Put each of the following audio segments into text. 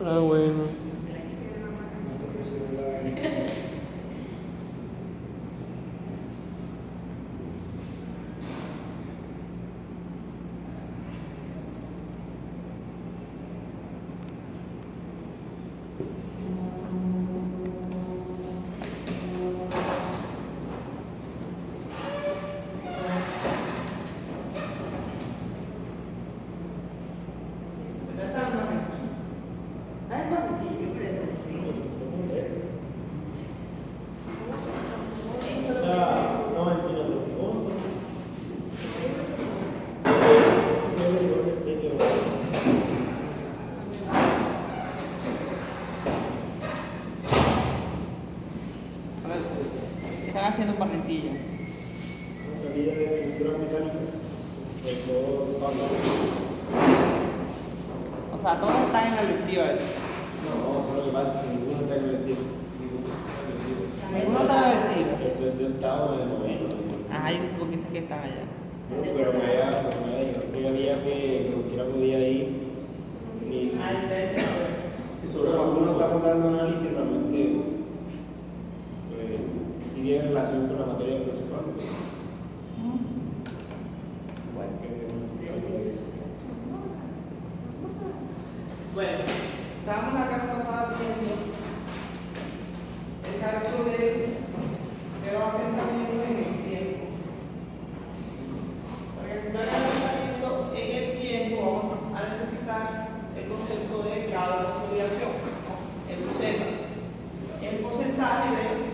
Ah, bueno. Están haciendo barretilla. Salida de estructuras mecánicas. O sea, todos están en la electiva. No, solo que pasa, ninguno está en el electivo. Ninguno está en la electiva. Eso es de octavo o de noveno. Ajá, yo no sé por qué sé que están allá. No, pero me dijo que había que cualquiera podía ir. Y sobre alguno está apuntando análisis, realmente si tiene relación con la materia de principal. Bueno, estábamos la clase pasada viendo el cálculo de asentamiento en el tiempo. Para calcular el asentamiento en el tiempo vamos a necesitar el concepto de grado de consolidación, el Z, el porcentaje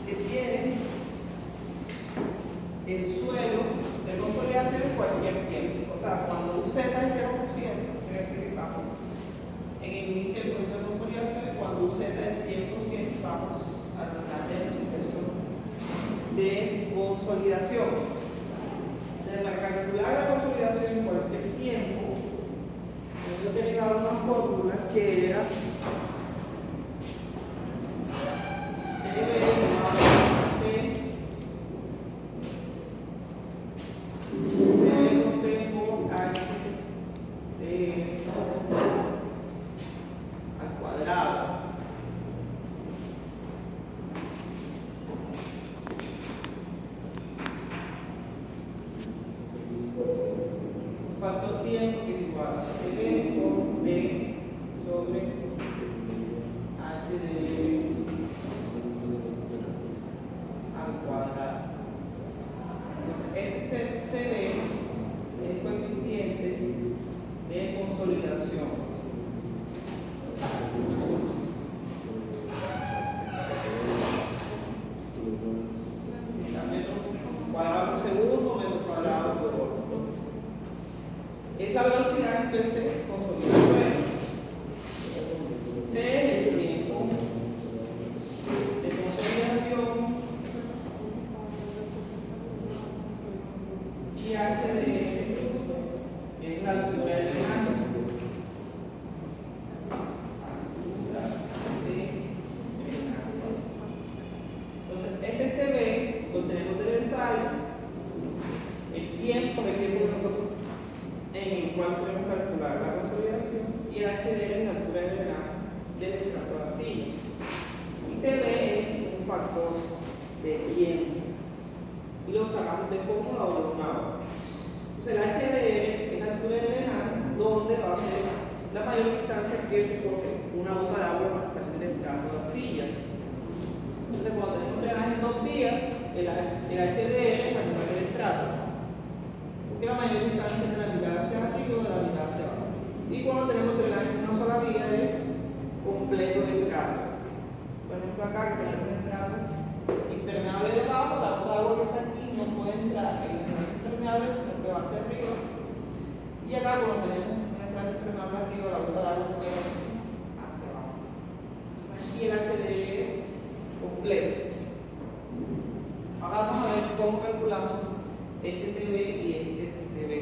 que tiene el suelo de consolidación en cualquier tiempo. O sea, cuando un Z es 0%, quiere decir que estamos en el inicio del proceso de consolidación, y cuando un Z es 100%, vamos al final del proceso de consolidación. Entonces, para calcular la consolidación en cualquier tiempo, yo tenía dado una fórmula que era factor tiempo que igual a CB por D sobre H de al cuadrado. Entonces, este CB es coeficiente de consolidación. Cuadrado por segundo, metro cuadrado por hora. Es la velocidad en que se consolida el suelo. T es el tiempo de consolidación y H de es la altura del escenario. Entonces, este CB lo tenemos del ensayo, el tiempo en el cual podemos calcular la consolidación, y el HDL es la altura del estrato vacío. Y TB es un factor de tiempo. Y lo sacamos de fórmula o de un agua. Entonces, el HDL es la altura del drenaje, donde va a ser la mayor distancia que sobre una gota de agua para salir del estrato de arcilla. Entonces, cuando tenemos drenaje en dos vías, el HDL es la altura del estrato. Porque la mayor distancia es de la mitad hacia arriba o de la mitad hacia abajo. Y cuando tenemos drenaje en una sola vía es completo el estrato. Por ejemplo, acá que tenemos un estrato impermeable debajo, la gota de agua que está aquí no puede entrar en el estrato impermeable, sino que va hacia arriba. Y acá cuando tenemos un estrato impermeable arriba, la gota de agua se va hacia abajo. Entonces aquí el HDL es completo. Ahora vamos a ver cómo calculamos este TB y este CB,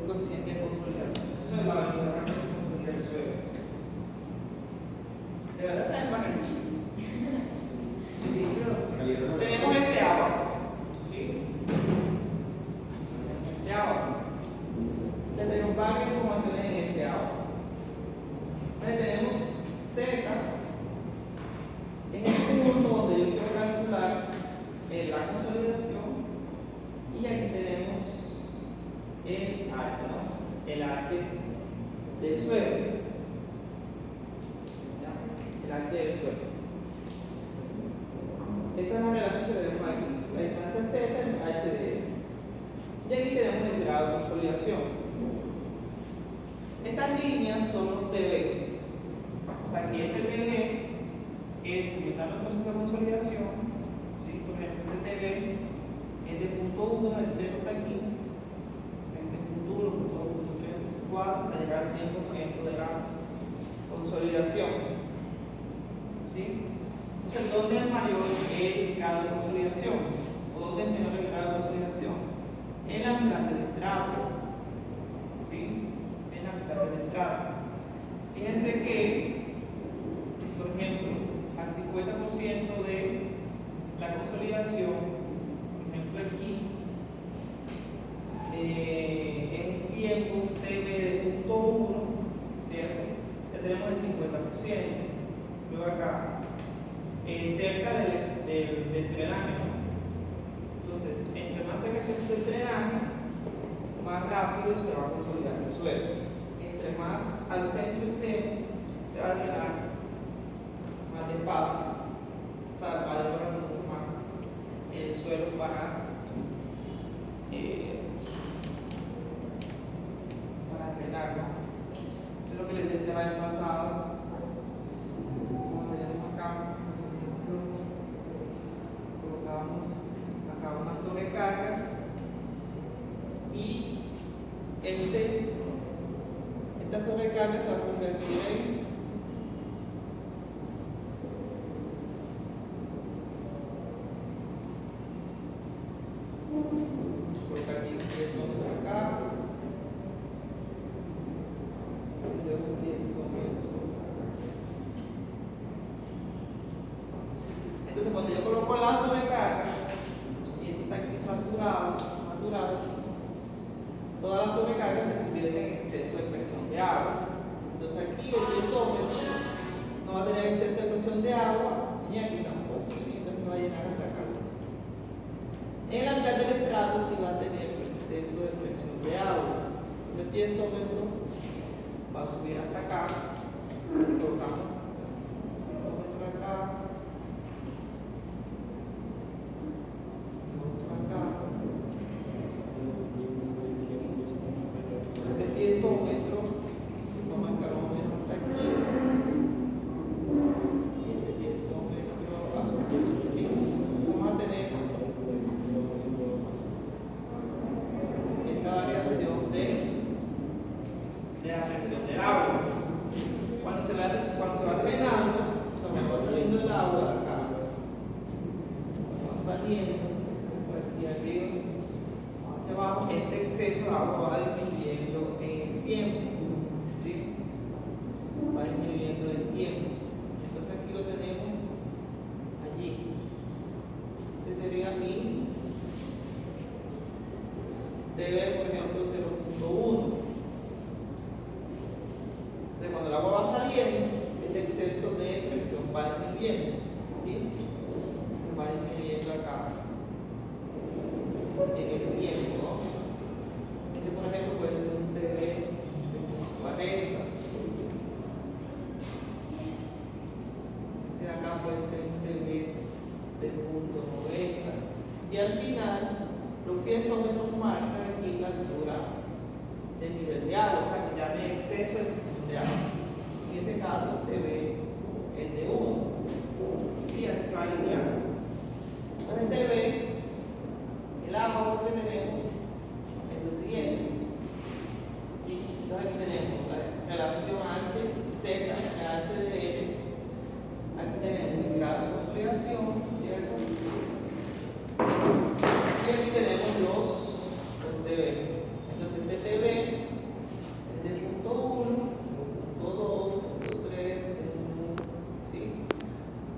el coeficiente de consolidación. Eso es la velocidad que se consolida el suelo. De verdad está en Barranquilla. Tenemos este agua. ¿Sí? Este agua. Tenemos varias informaciones en ese agua. Tenemos H, ¿no? El H del suelo. ¿Ya? El H del suelo. Esa es la relación que tenemos aquí. La distancia Z es el H de L. Y aquí tenemos el grado de consolidación. Estas líneas son los TB. O sea, que este TB es utilizar el proceso de consolidación. ¿Sí? Por ejemplo, este TB es de punto 1, el 0 está aquí. Este punto 1, punto 2, punto 3, punto 4, hasta llegar al 100% de la consolidación. ¿Sí? Entonces, ¿dónde es mayor el grado de consolidación? ¿O dónde es menor el grado de consolidación? En la mitad del estrato. ¿Sí? En la mitad del estrato. Fíjense que, por ejemplo, al 50% de la consolidación, por ejemplo aquí, en un tiempo TB de punto 1, ¿cierto? Ya tenemos el 50%. Luego acá, cerca del drenaje, ¿no? Entonces, entre más cerca esté del drenaje, más rápido se va a consolidar el suelo. Entre más al centro esté, se va a drenar más despacio, va a demorar mucho más el suelo para drenarlo. Es lo que les decía el año pasado. Como tenemos acá, colocamos acá una sobrecarga y esta sobrecarga se va a convertir en colocar aquí un piezómetro acá y luego un piezómetro acá. Entonces, cuando yo coloco la sobrecarga y esto está aquí saturado, toda la sobrecarga se convierte en exceso de presión de agua. Entonces aquí el piezómetro no va a tener exceso de presión de agua ni aquí tampoco, ¿sí? Entonces se va a llenar hasta acá. En la mitad del estrato sí va a tener exceso de presión de agua. Entonces el piezómetro va a subir hasta acá. Así colocamos el piezómetro acá. Este piezómetro va a marcar más o menos hasta aquí y este piezómetro a su vez, ¿sí? Vamos a tener esta variación de la presión del agua. Cuando se va drenando, o sea, cuando va saliendo el agua de acá, va saliendo por aquí arriba hacia abajo, este exceso de agua va disminuyendo en el tiempo, ¿sí? Va disminuyendo en el tiempo. Entonces aquí lo tenemos allí. Este sería mi TB, por ejemplo, 0.1. Entonces cuando el agua va saliendo, este exceso de presión va disminuyendo, ¿sí? Va disminuyendo acá en el tiempo, ¿no? Este, por ejemplo, puede ser un TB de 40. Este de acá puede ser un TB de 90. Y al final, los piezómetros marcan aquí la altura del nivel de agua, o sea que ya no hay exceso de presión de agua. En ese caso, el TB es de 1. Y así se va alineando. Entonces, el TB, el agua que tenemos es lo siguiente. ¿Sí? Entonces aquí tenemos la relación HZ, H de L. Aquí tenemos el grado de consolidación, ¿cierto? Y aquí tenemos los TB. Entonces este TB es de punto 1, punto 2, punto 3, ¿sí?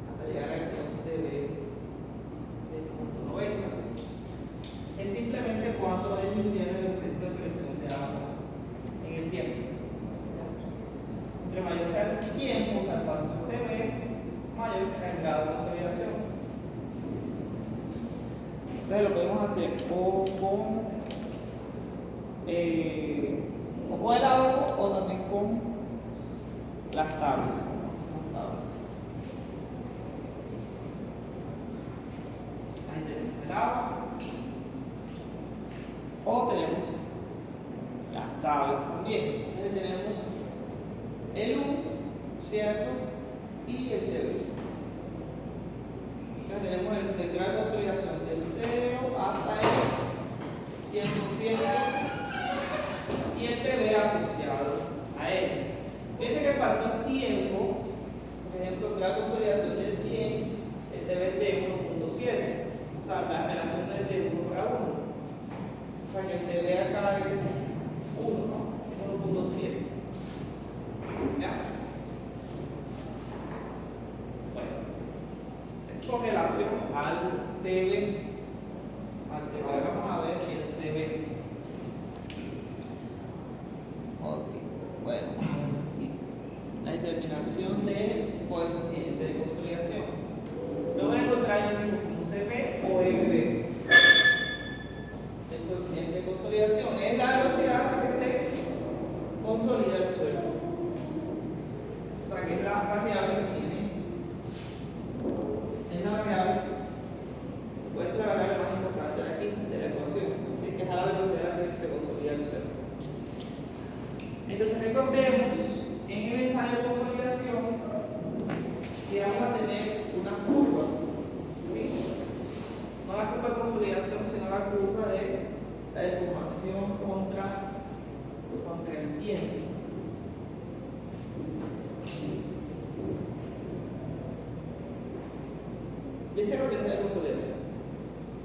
Hasta llegar aquí a un TB de punto 90. Es simplemente cuánto va disminuyendo el exceso de presión de agua en el tiempo. Entre mayor sea el tiempo, o sea, cuanto TB, mayor será el grado de consolidación. Entonces lo podemos hacer o con o con el agua o también con las tablas. Ahí tenemos el agua. O tenemos las tablas también. Entonces tenemos el U, ¿cierto? Y el TV. Entonces tenemos el grado de consolidación del 0 hasta el 100% y el TV asociado a él. Fíjate que falta un tiempo, por ejemplo, el grado de consolidación del 100, el TV es de 1.7, o sea, la relación es de 1 para 1. O sea, que el TV acá es 1, ¿no? 1.7. ¿Ya? Con relación al TV, vamos a ver el CB. Ok, bueno, sí. La determinación del coeficiente de consolidación. Lo voy a encontrar yo mismo como CB o EB. El coeficiente de consolidación es la velocidad a la que se consolida el suelo. O sea, que es la variable que tiene. Es la variable, puede ser la variable más importante de aquí, de la ecuación, que es a la velocidad que se consolida el suelo. Entonces recordemos, en el ensayo de consolidación, que vamos a tener unas curvas, ¿sí? No la curva de consolidación, sino la curva de la deformación contra el tiempo. ¿Y ese es el de consolidación?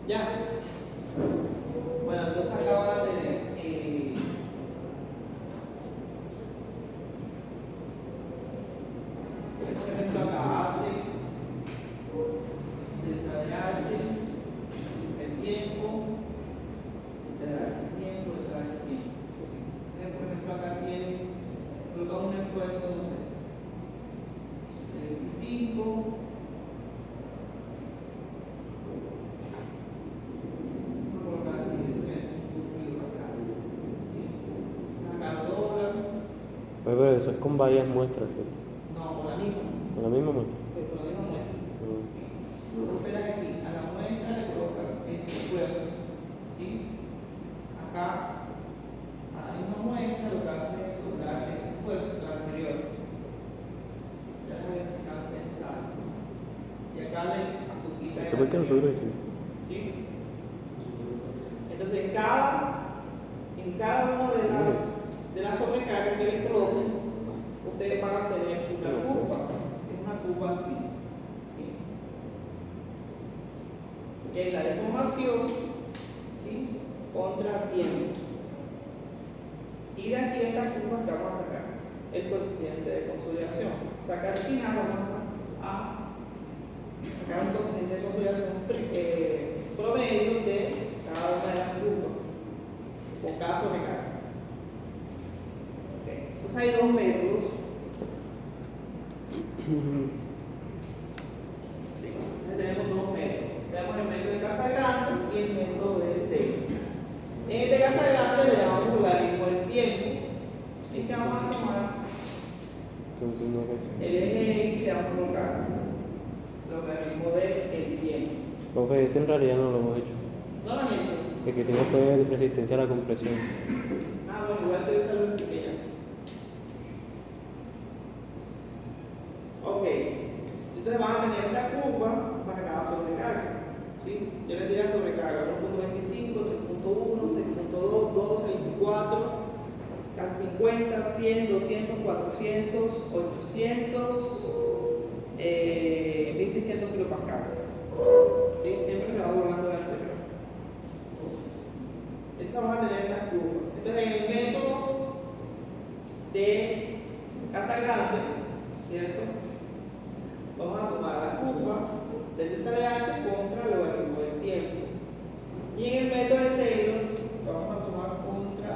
¿Ya? Sí. Bueno, entonces acá van a tener por ejemplo, acá hace delta de H, el tiempo, delta de H tiempo, delta de H tiempo. Entonces, por ejemplo, acá tiene, coloca un esfuerzo, no sé, 25. Pero eso es con varias muestras, ¿cierto? No, con la misma. ¿Con la misma muestra? Con la misma muestra. Sí. Ustedes aquí, a la muestra le colocan ese esfuerzo. ¿Sí? Acá, a la misma muestra, lo que hace es colocar ese esfuerzo que la anterior. Ya lo voy a explicar pensar. Y acá le aplica. ¿Eso por qué nosotros hicimos? ¿Sí? Entonces, en cada una de las sobrecargas que les coloquen, ustedes van a tener una curva. Es una curva así. ¿Sí? Que es la deformación, ¿sí? Contra el tiempo. Y de aquí de estas curvas que vamos a sacar el coeficiente de consolidación. O sea que al final vamos a sacar un coeficiente de consolidación promedio de cada una de las curvas o cada sobrecarga. Entonces hay dos métodos. Sí, entonces tenemos dos métodos. Tenemos el método de Casagrande y el método de Taylor. En el de Casagrande le llamamos logaritmo del tiempo. Y que vamos a tomar Entonces no es eso. el eje X y le vamos a colocar logaritmo del tiempo. Profe, ese en realidad no lo hemos hecho. ¿No lo han hecho? El que hicimos fue de resistencia a la compresión. Ah, bueno, igual te voy a lo expliqué ya. Ok, entonces van a tener esta curva para cada sobrecarga. ¿Sí? Yo les diré sobrecarga 1.25, 3.1, 6.2, 12, 24, casi 50, 100, 200, 400, 800, 1600 kilopascales. ¿Sí? Siempre se va doblando la anterior. Entonces vamos a tener estas curvas. Entonces en el método de Casagrande, ¿cierto? Vamos a tomar la curva del delta de H contra el logaritmo del tiempo. Y en el método de Taylor vamos a tomar contra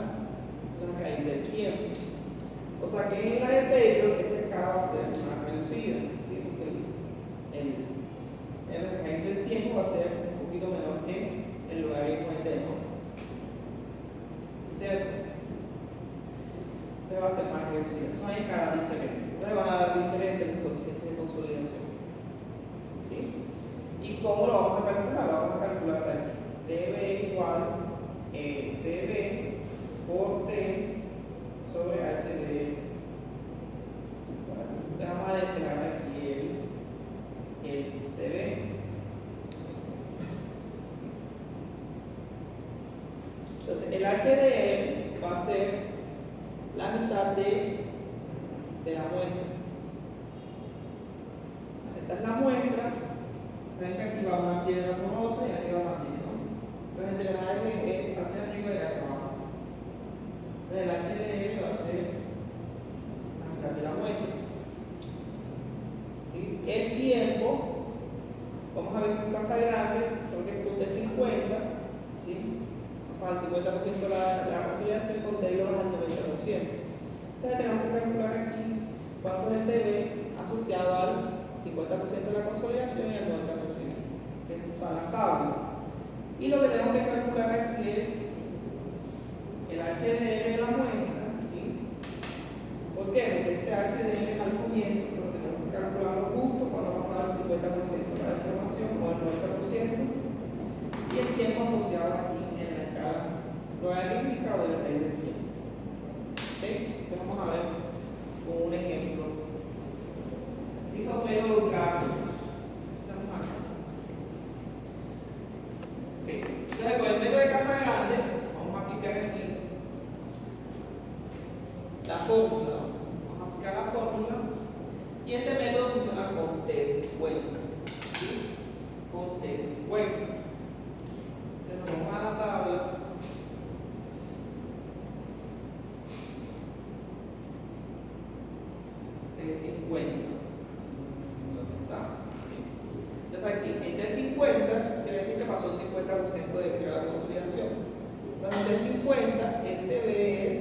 la raíz del tiempo. O sea que en la de Taylor esta escala va a ser más reducida, ¿sí? Porque el raíz del tiempo va a ser un poquito menor que el logaritmo eterno, ¿cierto? este va a ser más reducido. Eso hay cada diferencia. Entonces van a dar diferentes los coeficientes de consolidación. ¿Sí? ¿Y cómo lo vamos a calcular? Lo vamos a calcular de aquí. DB igual CB por T sobre HDL. Entonces vamos a desplegar aquí el CB. Entonces el HDL va a ser la mitad de la muestra. Esta es la muestra. Saben que aquí va una piedra porosa y arriba también, ¿no? Pero el drenaje es hacia arriba y hacia abajo. Entonces el HDL va a ser la mitad de la muestra. ¿Sí? El tiempo, vamos a ver que en casa grande, porque es 50, ¿sí? O sea, el 50% de la consolidación con T igual al 90%. Entonces tenemos que calcular aquí cuánto es el TV asociado al 50% de la consolidación y al 90%. Esto está en las tablas. Y lo que tenemos que calcular aquí es el HDL de la muestra, ¿sí? ¿Por qué? Porque este HDL al comienzo, pero tenemos que calcularlo justo cuando pasa al 50% de la deformación o al 90%. Y el tiempo asociado aquí en la escala logarítmica o de raíz del tiempo. ¿Okay? Entonces vamos a ver con un ejemplo. Isómero gráfico. Empezamos acá. Okay. Entonces con el método de casa grande vamos a aplicar aquí la fórmula. Vamos a aplicar la fórmula y este método funciona con T50. ¿Sí? Con T50. Vamos a la tabla. T50. ¿Dónde está? Sí. Entonces aquí en T50 quiere decir que pasó el 50% de la consolidación. Entonces en T50 el TV es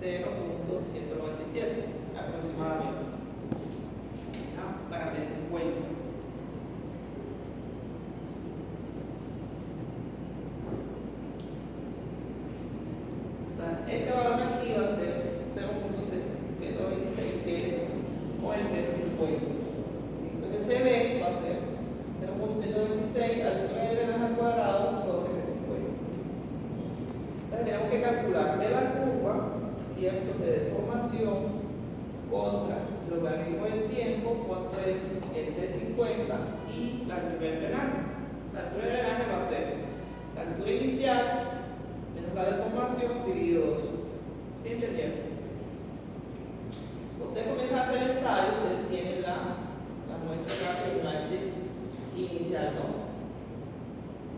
0.197 aproximadamente. ¿Ah? Para T50. Este valor aquí va a ser 0.726, que es o el de 50. Entonces CB va a ser 0.126 altura de drenaje al cuadrado sobre el 50. Entonces tenemos que calcular de la curva, ¿cierto?, de deformación contra el logaritmo del tiempo, cuánto es el T50 y la altura del drenaje. La altura del drenaje va a ser la altura inicial menos la deformación dividido 2. ¿Sí entendieron? Usted comienza a hacer el ensayo, usted tiene la muestra acá con un H inicial, ¿no?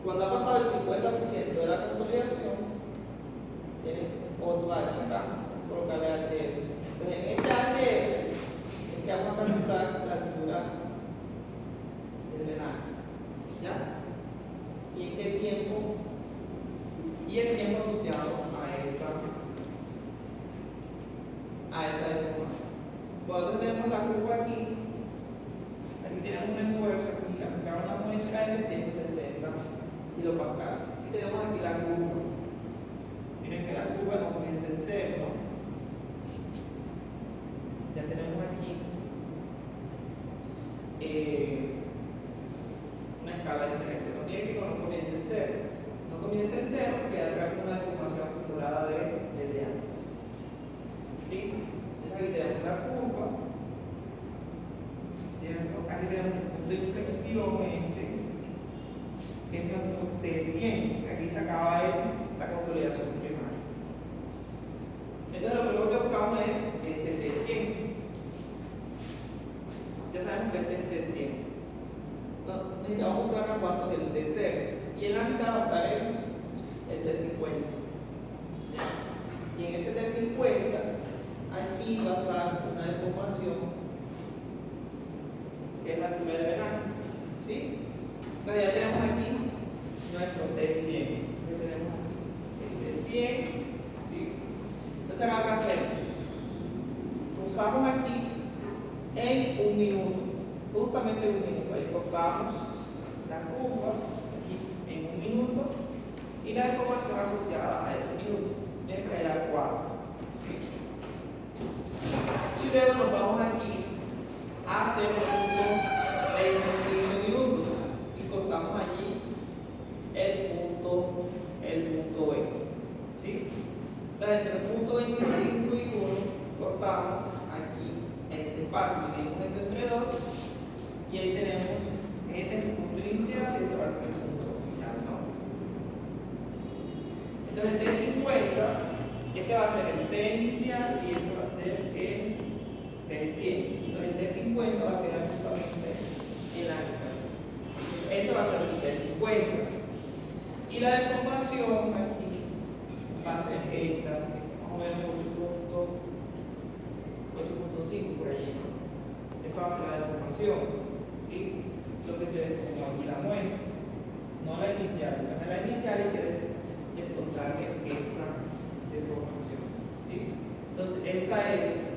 Cuando ha pasado el 50% de la consolidación, tiene otro H acá, colocarle HF. Entonces en este HF es que vamos a calcular la altura de drenaje. ¿Ya? ¿Y en qué tiempo? Y el tiempo asociado a esa deformación. Cuando nosotros tenemos la curva aquí tenemos un esfuerzo aquí, aplicamos una muestra de 160 kilopascales. Y tenemos aquí la curva. Miren que la curva no comienza en 0, ¿no? Ya tenemos aquí una escala diferente. No tiene que no comience en 0. No comienza en 0 porque acá hay una deformación acumulada desde antes. ¿Sí? Entonces aquí tenemos la curva, ¿cierto? Aquí tenemos un punto de inflexión que es nuestro T100, que aquí se acaba la consolidación primaria. Entonces lo primero que buscamos es ese T100. Ya sabemos que este es T100. No, necesitamos buscar acá cuánto es el T0. Y en la mitad va a estar el T50. ¿Ya? Y en ese T50, aquí va a estar una deformación que es la altura del drenaje. ¿Sí? Entonces ya tenemos aquí nuestro T100. Ya tenemos el T100. ¿Sí? Entonces acá, ¿qué hacemos? Usamos aquí en un minuto. Justamente en un minuto. Ahí cortamos la curva en un minuto y la deformación asociada a ese minuto. Tiene que hallar 4. luego nos vamos aquí a 0.25 minutos y cortamos allí el punto B. ¿Sí? Entonces, entre el punto 25 y 1 cortamos aquí este espacio, dividimos esto entre 2 y ahí tenemos, este es el punto inicial y este va a ser el punto final, ¿no? Entonces, T50, este va a ser el T inicial y este va a ser el T100. Entonces, el T50 va a quedar justamente en la mitad. Ese va a ser el T50. Y la deformación aquí va a ser esta, más o menos 8.5 por allí, ¿no? Esa va a ser la deformación, ¿sí? Lo que se deformó aquí la muestra, no la inicial. La inicial hay que descontarle esa deformación, ¿sí? Entonces, esta es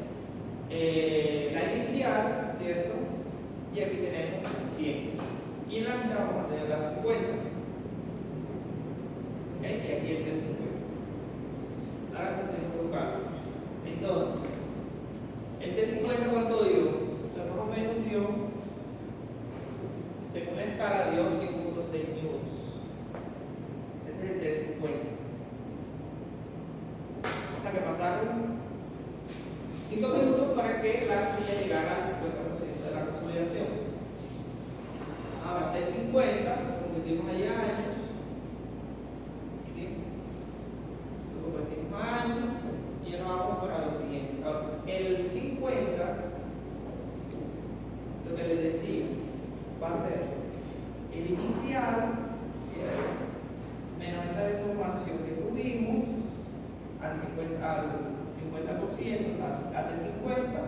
la inicial, ¿cierto? Y aquí tenemos 100. Y en la mitad vamos a tener la 50. ¿Okay? Y aquí el T50. Ahora se hace un cálculo. Entonces, el T50 ¿cuánto dio? O sea, más o menos dio, según la escala, dio 5.6 minutos. Ese es el T50. O sea que pasaron 5 minutos para que la arcilla llegara al 50% de la consolidación. Ahora, T50, lo metimos allá años. Lo convertimos a años y ahora vamos para lo siguiente. Ahora, el 50, lo que les decía, va a ser el inicial menos esta deformación que tuvimos al 50%, o sea, al de 50,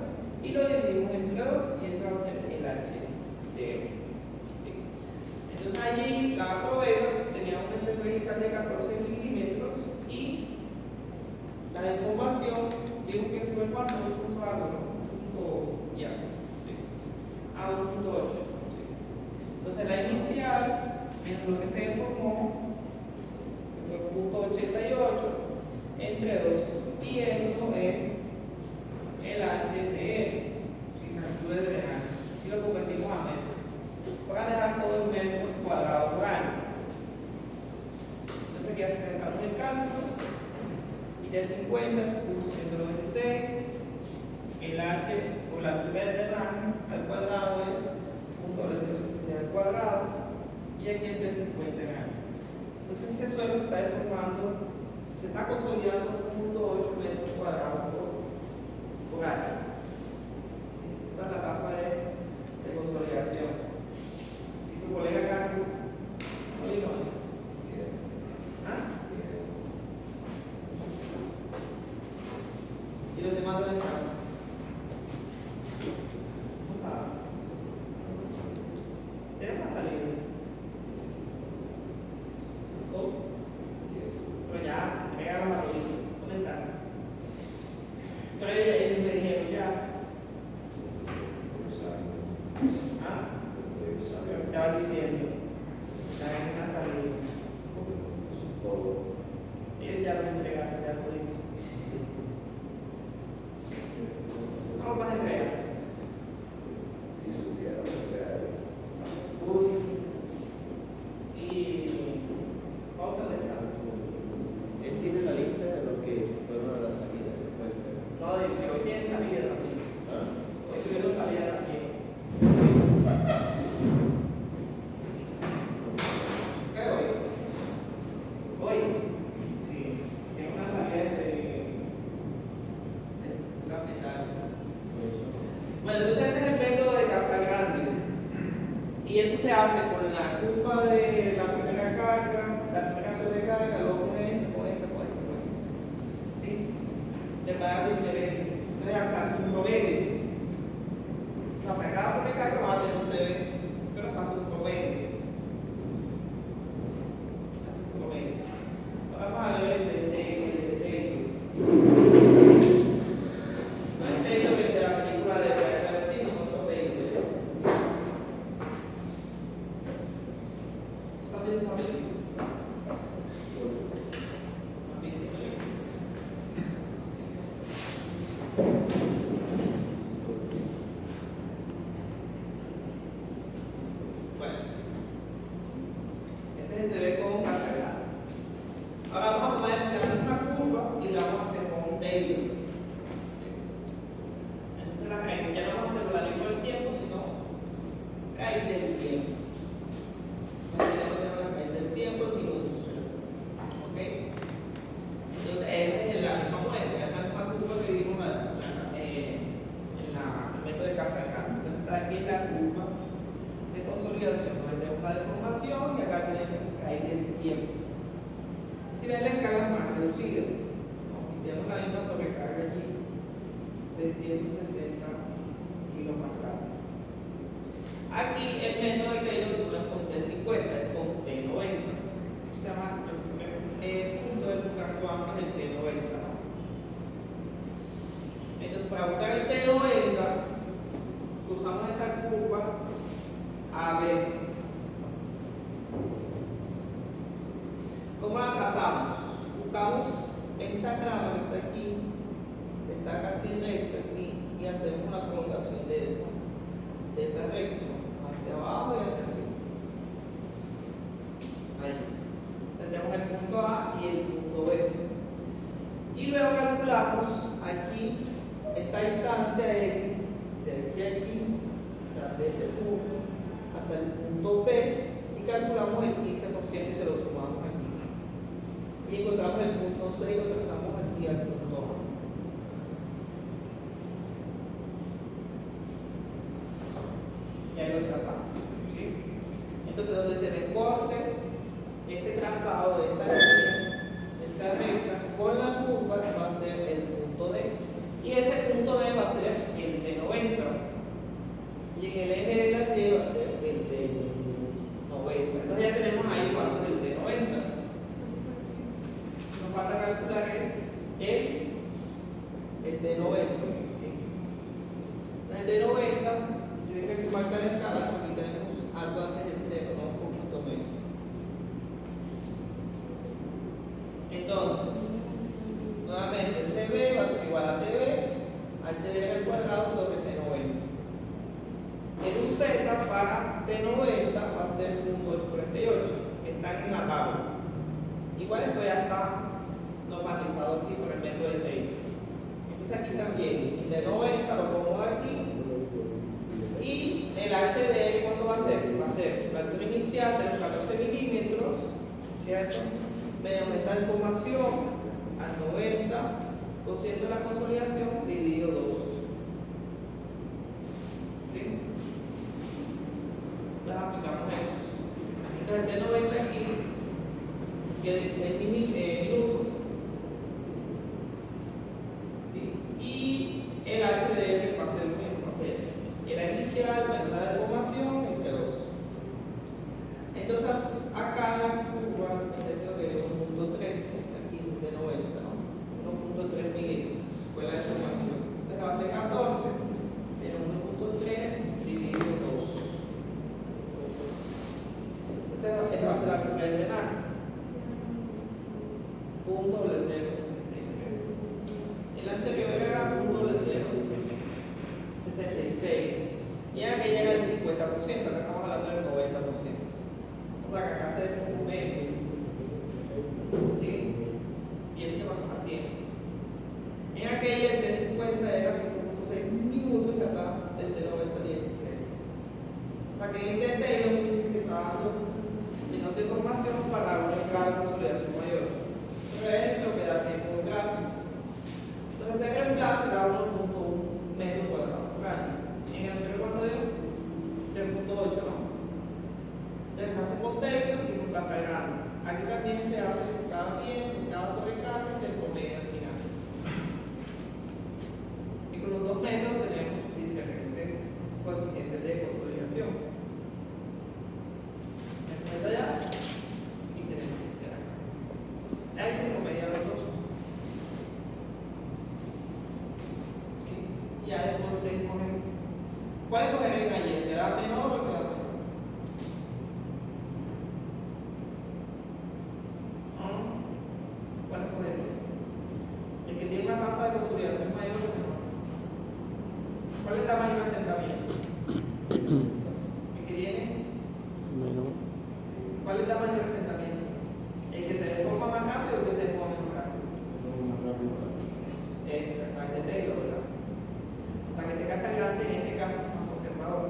y lo dividimos entre 2 y ese va a ser el H de él. ¿Sí? Entonces allí la proveda tenía un espesor inicial de 14 milímetros y la deformación, digo que fue el paso de punto algo, ¿no? Punto ya, ¿sí? A 2.8. ¿Sí? Entonces la inicial, menos lo que se deformó, que fue punto 88, entre 2. Y esto es el H de él, ¿sí? La amplitud de drenaje. Y lo convertimos a metros. Para dejar todo en metros cuadrados por año. Entonces aquí hacemos el cálculo. Y de 50 es 0.196, el H por la altura de drenaje al cuadrado es 0.076 al cuadrado y aquí el de 50 en año. Entonces ese suelo se está deformando, se está consolidando 0.8 metros cuadrados por año. Esa es la tasa de consolidación. ¿Y tu colega Carlos? ¿Ah? ¿Y los demás dónde están? No saben. Tenemos una salida. ¿Oh? Pero ya, me pegaron la rodilla. ¿Dónde están? Pero ellos me dijeron ya. ¿Ah? Estaban diciendo. Ya hay una salida. Ellos ya lo entregaron, ya lo dijeron. No lo vas a entregar. Si supiera entregar. Uy. Y vamos a dejar. Él tiene la lista de los que fueron a la salida. No, de que hoy tienen salida también. ¿Ah? Hoy tuvieron salida también. ¿Qué hoy? Hoy. Sí. Tiene una salida de la pesada. Bueno, entonces ese es el método de Casagrande. Y eso se hace con la curva de la primera carga, la primera sobrecarga, luego con esta. ¿Sí? De manera diferente. Entonces se hace un promedio. O sea, para cada sobrecarga va a tener un CV, pero se hace un promedio. Se hace un promedio. Ahora vamos a ver el detengo. No es detengo que de la película de Planeta Vecino, otro detengo. ¿También esa película? ¿También esa película? es la curva de consolidación, donde tenemos la deformación y acá tenemos ahí el tiempo. Si ven, la escala es más reducida, ¿no? Y tenemos la misma sobrecarga allí de 160 kilopascales. Aquí el método de Taylor no es con T50, es con T90. Se llama el primer punto de buscar cuánto es el T90, ¿no? Entonces, para buscar el T90, usamos esta curva AB. ¿Cómo la trazamos? Buscamos esta grama que está aquí, que está casi recta aquí, y hacemos una prolongación de esa recta hacia abajo y hacia arriba. Ahí. Tendremos el punto A y el punto B. Y luego calculamos aquí esta distancia X de aquí a aquí, o sea, de este punto hasta el punto B, y calculamos el 15% y se lo sumamos aquí. Y encontramos el punto C y lo trazamos aquí al punto A. Y ahí lo trazamos, ¿sí? Entonces, donde se recorte este trazado de esta línea, esta recta, con la curva va a ser el punto D. Y ese punto D va a ser el T90. Y en el eje de la Y va a ser el T90. Entonces ya tenemos ahí cuánto es el T90. Nos falta calcular es el T90. ¿Sí? El T90, si ven que aquí marca la escala, aquí tenemos algo antes del 0, ¿no? Un poquito menos. Entonces, nuevamente, CB va a ser igual a TB, HDR al cuadrado sobre T90. El UZ para T90 va a ser 0.848, que están en la tabla. Igual esto ya está normatizado así por el método de Taylor. Entonces aquí también, el T90 lo tomo de aquí. Y el HDR, ¿cuánto va a ser? Va a ser la altura inicial de los 14 milímetros, ¿cierto? Menos esta deformación al 90% de la consolidación dividido 2. ¿Sí? Entonces aplicamos eso. Entonces el 90 aquí, que 16 minutos. ¿Sí? Y el HDR va a ser lo mismo, va a ser era inicial menos la deformación entre 2. Entonces acá en la curva, este es lo que es 1.3, aquí de 90, ¿no? 1.3 milímetros fue la deformación. Entonces va a ser 14 menos 1.3 dividido 2. Esta va a ser la curva de drenaje. Punto doble 0.63. El anterior era punto doble 0.66. Y acá llega el 50%, acá estamos hablando del 90%. O sea que acá se deformó medio. ¿Sí? Y eso que pasó más tiempo. En aquella el T50 era 5.6 minutos y acá el T90 16. O sea que en este Taylor que está dando menos deformación para un grado de consolidación mayor. Pero es lo que da el método gráfico. Entonces se reemplaza y da 1.1 metros cuadrados por año. En el anterior cuando dio 0.8, ¿no? Entonces se hace con Taylor y con casa grande. Aquí también se hace con cada tiempo, cada sobrecarga y se promedia al final. Y con los dos métodos tenemos diferentes coeficientes de consolidación. Tenemos de allá y tenemos de acá. Ahí se promedia los dos. ¿Sí? Y ya después ustedes cogen. ¿Cuál escogerán ayer? ¿El que da menor o el que da menor? ¿Cuál escogerán? El que tiene una tasa de consolidación mayor o menor. ¿Cuál es el tamaño de asentamiento? El que tiene. Menor. ¿Cuál es el tamaño del asentamiento? ¿El que se deforma más rápido o el que se deforma menos rápido? Este Taylor, ¿verdad? O sea que este casa grande en este caso es más conservador.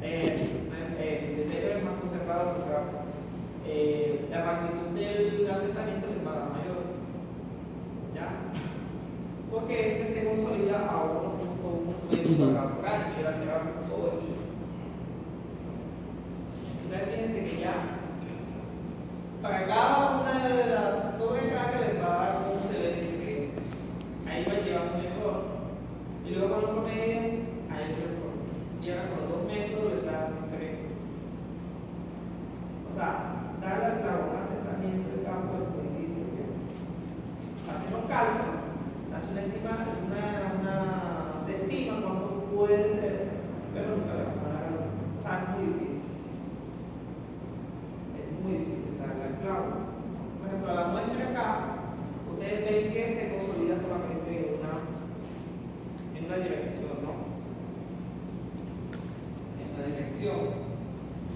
El Taylor es más conservador porque la magnitud del asentamiento es más mayor. ¿Ya? Porque este se consolida a 1.1 metros cuadrados por año y el Entonces fíjense que ya para cada una de las sobrecargas les va a dar un CV diferente. Ahí va a llevar un error. Y luego con el promedio hay otro error. Y ahora con los dos métodos les da diferentes. O sea, darle al clavo un asentamiento del campo es muy difícil. Hacen los cálculos, hace una se estima cuánto puede ser, pero nunca le van a dar. O sea, es muy difícil. Es muy difícil darle al clavo. Por ejemplo, a la muestra acá, ustedes ven que se consolida solamente en una dirección, ¿no? En una dirección.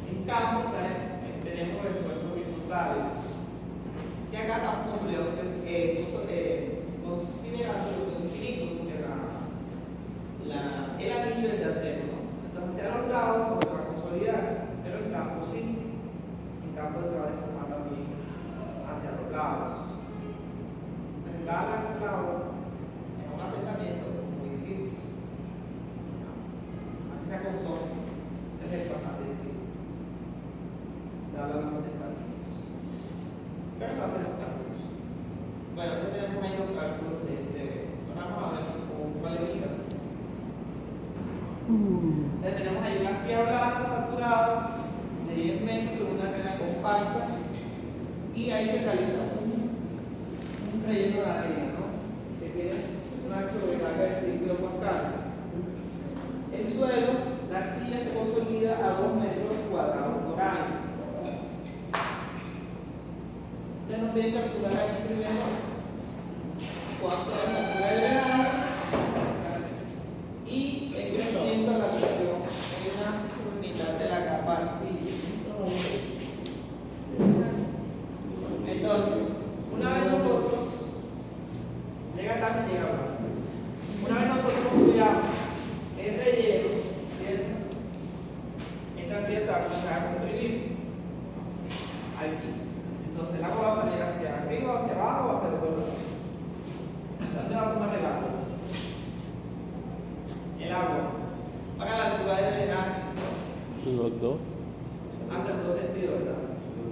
En cambio, ¿sabes? Tenemos esfuerzos horizontales. Que acá estamos consolidando, considerando que son infinitos, porque el anillo es de acero, ¿no? Entonces, hacia los lados no se va a consolidar, pero el campo sí. El campo se va a deformar también hacia los lados. Entonces, darle al clavo en un asentamiento es muy difícil. Así sea con software, es bastante difícil. Darle a los asentamientos. Pero eso hace los cálculos. Bueno, aquí tenemos ahí los cálculos de CV. Vamos a ver cómo cualifica. Entonces tenemos ahí una silla blanca saturada de 10 metros sobre una arena compacta y ahí se realiza un relleno de arena, ¿no? Que tiene una sobrecarga de 5 kilopascales. El suelo, la silla se consolida a 2 metros cuadrados por año. Ustedes nos pueden calcular ahí primero cuánto es la altura del drenaje y el crecimiento de la presión en una unidad de la capa arcilla. Entonces, una vez nosotros, llega tarde y llega blanco. Una vez nosotros construyamos el relleno, ¿cierto? Esta silla se va a comenzar a construir aquí. Entonces el agua va a salir hacia arriba, hacia abajo o hacia los dos lados. ¿Dónde va a tomar el agua? El agua. Para la altura del drenaje. Los dos. Hace el 2 sentidos, ¿verdad?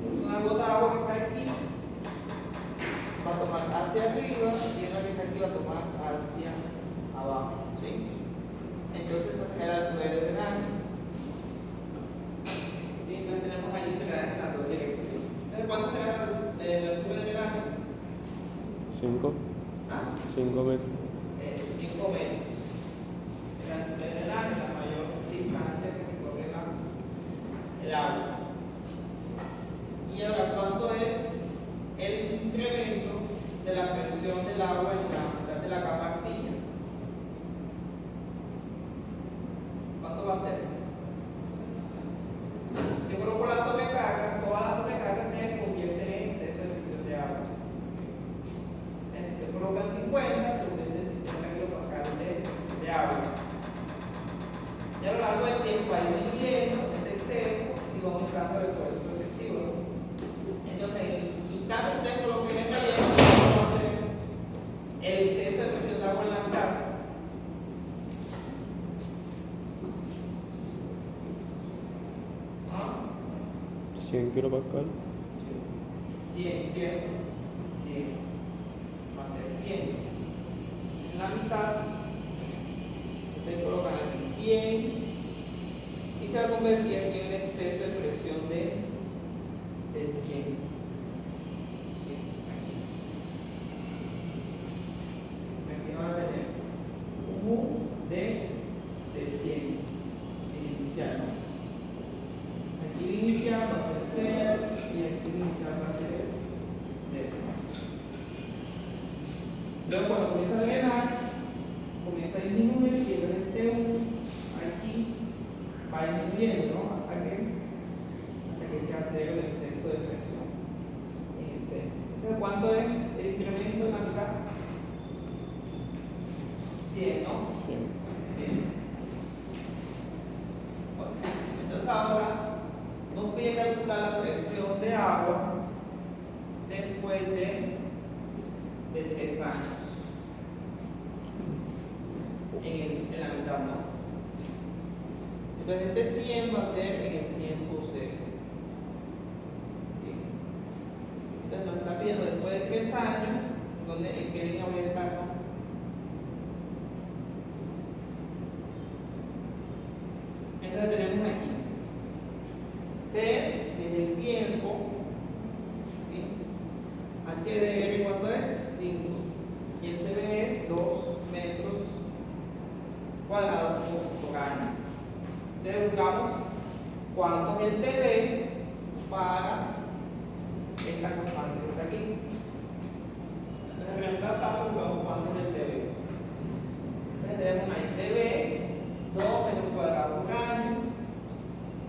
Es una gota de agua que está aquí. Va a tomar hacia arriba y una que está aquí va a tomar hacia abajo. ¿Sí? Entonces esta sería la altura del drenaje. ¿Sí? Entonces tenemos ahí drenaje en las dos direcciones. Entonces, ¿cuánto será la altura del drenaje? 5. ¿Ah? 5 metros. 5 metros. La altura del drenaje es la mayor distancia que recorre el agua. Y ahora, ¿cuánto es el incremento de la presión del agua en la mitad de la capa arcilla? ¿Cuánto va a ser? Si yo coloco la sobrecarga, toda la sobrecarga se convierte en exceso de presión de agua. Si usted coloca el 50, se convierte en 50 kilopascales de agua. Y a lo largo del tiempo va disminuyendo ese exceso y va aumentando el esfuerzo efectivo. Entonces, en el instante que usted coloque en esta línea, va a ser el exceso de presión de agua en la mitad. ¿Ah? 100 kilopascal. 100. Va a ser 100. En la mitad, ustedes colocan aquí 100 y se va a convertir en un exceso de presión del 100. Aquí van a tener un U del 100 inicial, ¿no? Aquí el inicial va a ser 0 y aquí el inicial va a ser 0. Luego cuando comienza a drenar, comienza a disminuir y entonces este U aquí va disminuyendo, ¿no? Hasta que se hace el exceso de presión en el centro. Entonces, ¿cuánto es el incremento en la mitad? 100, ¿no? 100. 100. Bueno, entonces ahora nos pide calcular la presión de agua después de 3 años. En la mitad, ¿no? Entonces este 100 va a ser en el tiempo 0. ¿Sí? Entonces nos está pidiendo después de 3 años, ¿en qué línea voy a estar? ¿No? Entonces tenemos aquí T en el tiempo, ¿sí? H de R, ¿cuánto es? 5. Y el CD es 2 metros cuadrados por año. Entonces buscamos cuánto es el TV para esta constante que está aquí. Entonces reemplazamos, buscamos cuánto es el TV. Entonces tenemos ahí TV, 2 metros cuadrados por año,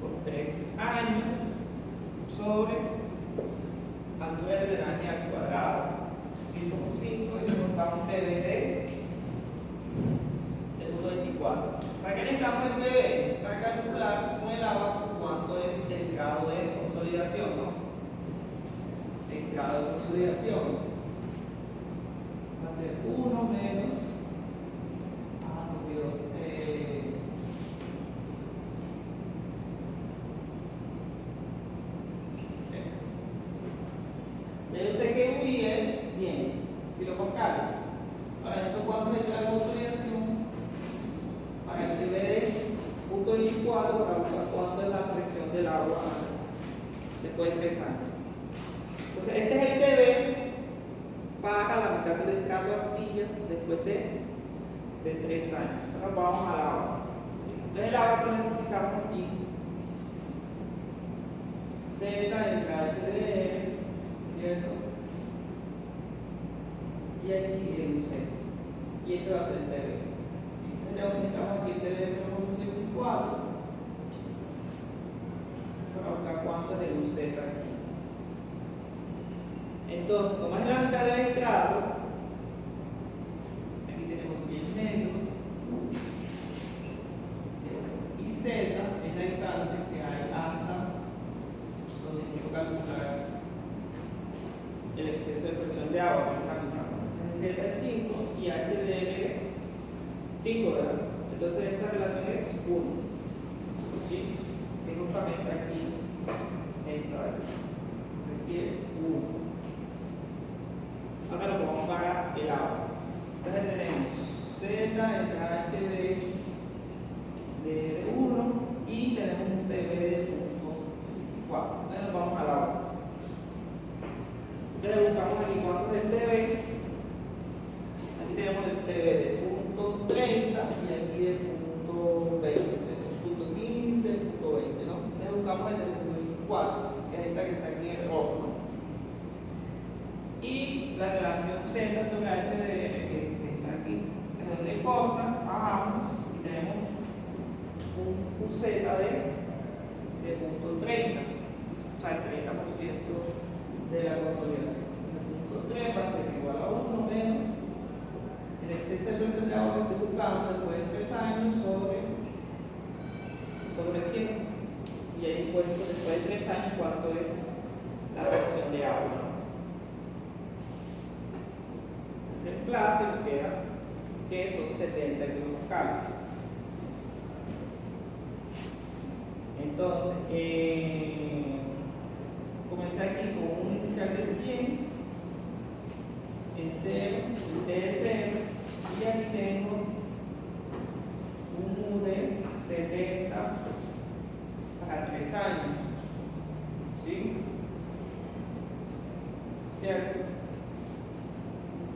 por 3 años, sobre altura de drenaje al cuadrado, 5 por 5, y se contamos TV de 24. ¿Para qué necesitamos el TV? Para calcular con el abajo cuánto es el grado de consolidación, ¿no? El grado de consolidación va a ser 1 menos. Yo sé que UI es 100 kilopascales. Para esto, ¿cuánto es el grado de consolidación? Para el TV de 0.24, para buscar cuánto es la presión del agua después de 3 años. Entonces, este es el TV para la mitad del estrato de arcilla después de 3 años. Ahora vamos al agua. Entonces, el agua que necesitamos aquí, Z entre HDR, ¿cierto? Y aquí el UC. Y esto va a ser el TV. Entonces necesitamos aquí el TV 0.24 para buscar cuánto es el UZ aquí. Entonces, como es la mitad del estrato, aquí tenemos el centro y Z es la distancia que hay hasta donde quiero calcular el exceso de presión de agua que está calculando. Z es 5 y HDR es 5, ¿verdad? Entonces esa relación es 1. ¿Sí? Que justamente aquí esta, aquí es 1. Ahora lo vamos para el agua. Entonces tenemos Z entre HD de 1 y tenemos un TV de 4. Entonces nos vamos al agua. Entonces buscamos aquí cuánto es el TV. Aquí tenemos el TV de punto 30 y aquí de punto 20, punto 15, punto 20, ¿no? Entonces buscamos el de punto 24, que es esta que está aquí en el rojo, ¿no? Y la relación Z sobre HDR, que es esta aquí. Entonces donde importa, bajamos y tenemos un Z de punto 30, o sea, el 30% de la consolidación. El punto 3 va a ser igual a 1 menos el exceso de presión de agua que estoy buscando después de 3 años sobre 100. Y ahí encuentro después de 3 años cuánto es la presión de agua, ¿no? El plazo nos queda que son 70 kilopascales. Entonces, comencé aquí con un inicial de 100, en 0, T de 0, y aquí tengo un U de 70 para 3 años. ¿Sí? ¿Cierto?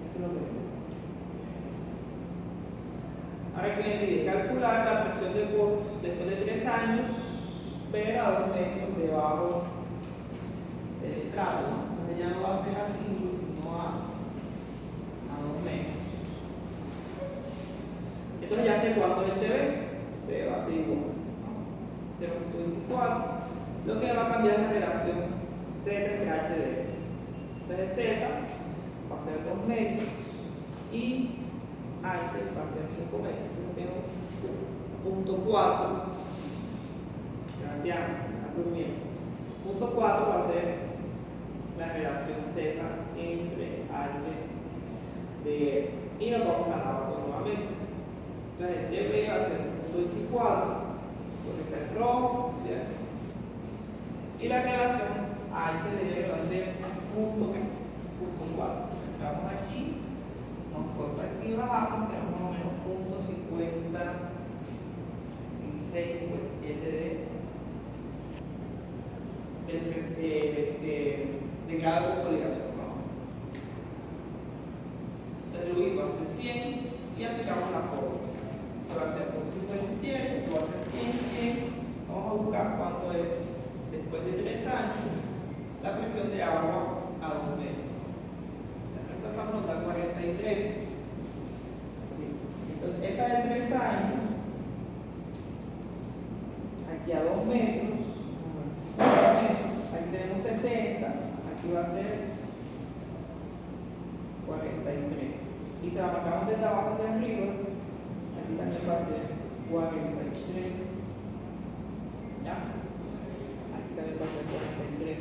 Eso lo tengo. Ahora que calcular la presión de voz después de 3 años, pero a 2 metros debajo del estrato, ¿no? Entonces ya no va a ser a 5, sino a 2 metros. Entonces ya sé cuánto es el TV. TV va a ser igual, ¿no? 0.24. Lo que va a cambiar es la relación Z entre HDR. Entonces Z va a ser 2 metros y H va a ser 5 metros. Entonces tengo punto 4. Punto 4 va a ser la relación Z entre H de R. Y nos vamos a la agua nuevamente. Entonces el TV va a ser punto 24 por que está en rojo, ¿cierto? Y la relación HDL va a ser punto 4. Entramos aquí, nos corta aquí, bajamos, tenemos más o menos punto 56, 57 de grado de consolidación, ¿no? Entonces Luis va a ser 100 y aplicamos la fórmula. Esto va a ser punto 57, esto va a ser 100, 100. Vamos a buscar cuánto es después de 3 años la presión de agua a 2 metros. Reemplazamos, nos da 43. ¿Sí? Entonces esta de 3 años, aquí a 2 metros, aquí tenemos 70, aquí va a ser 43. Y se la marcamos desde abajo hacia arriba, aquí también va a ser 43. ¿Ya? Aquí también va a ser 43.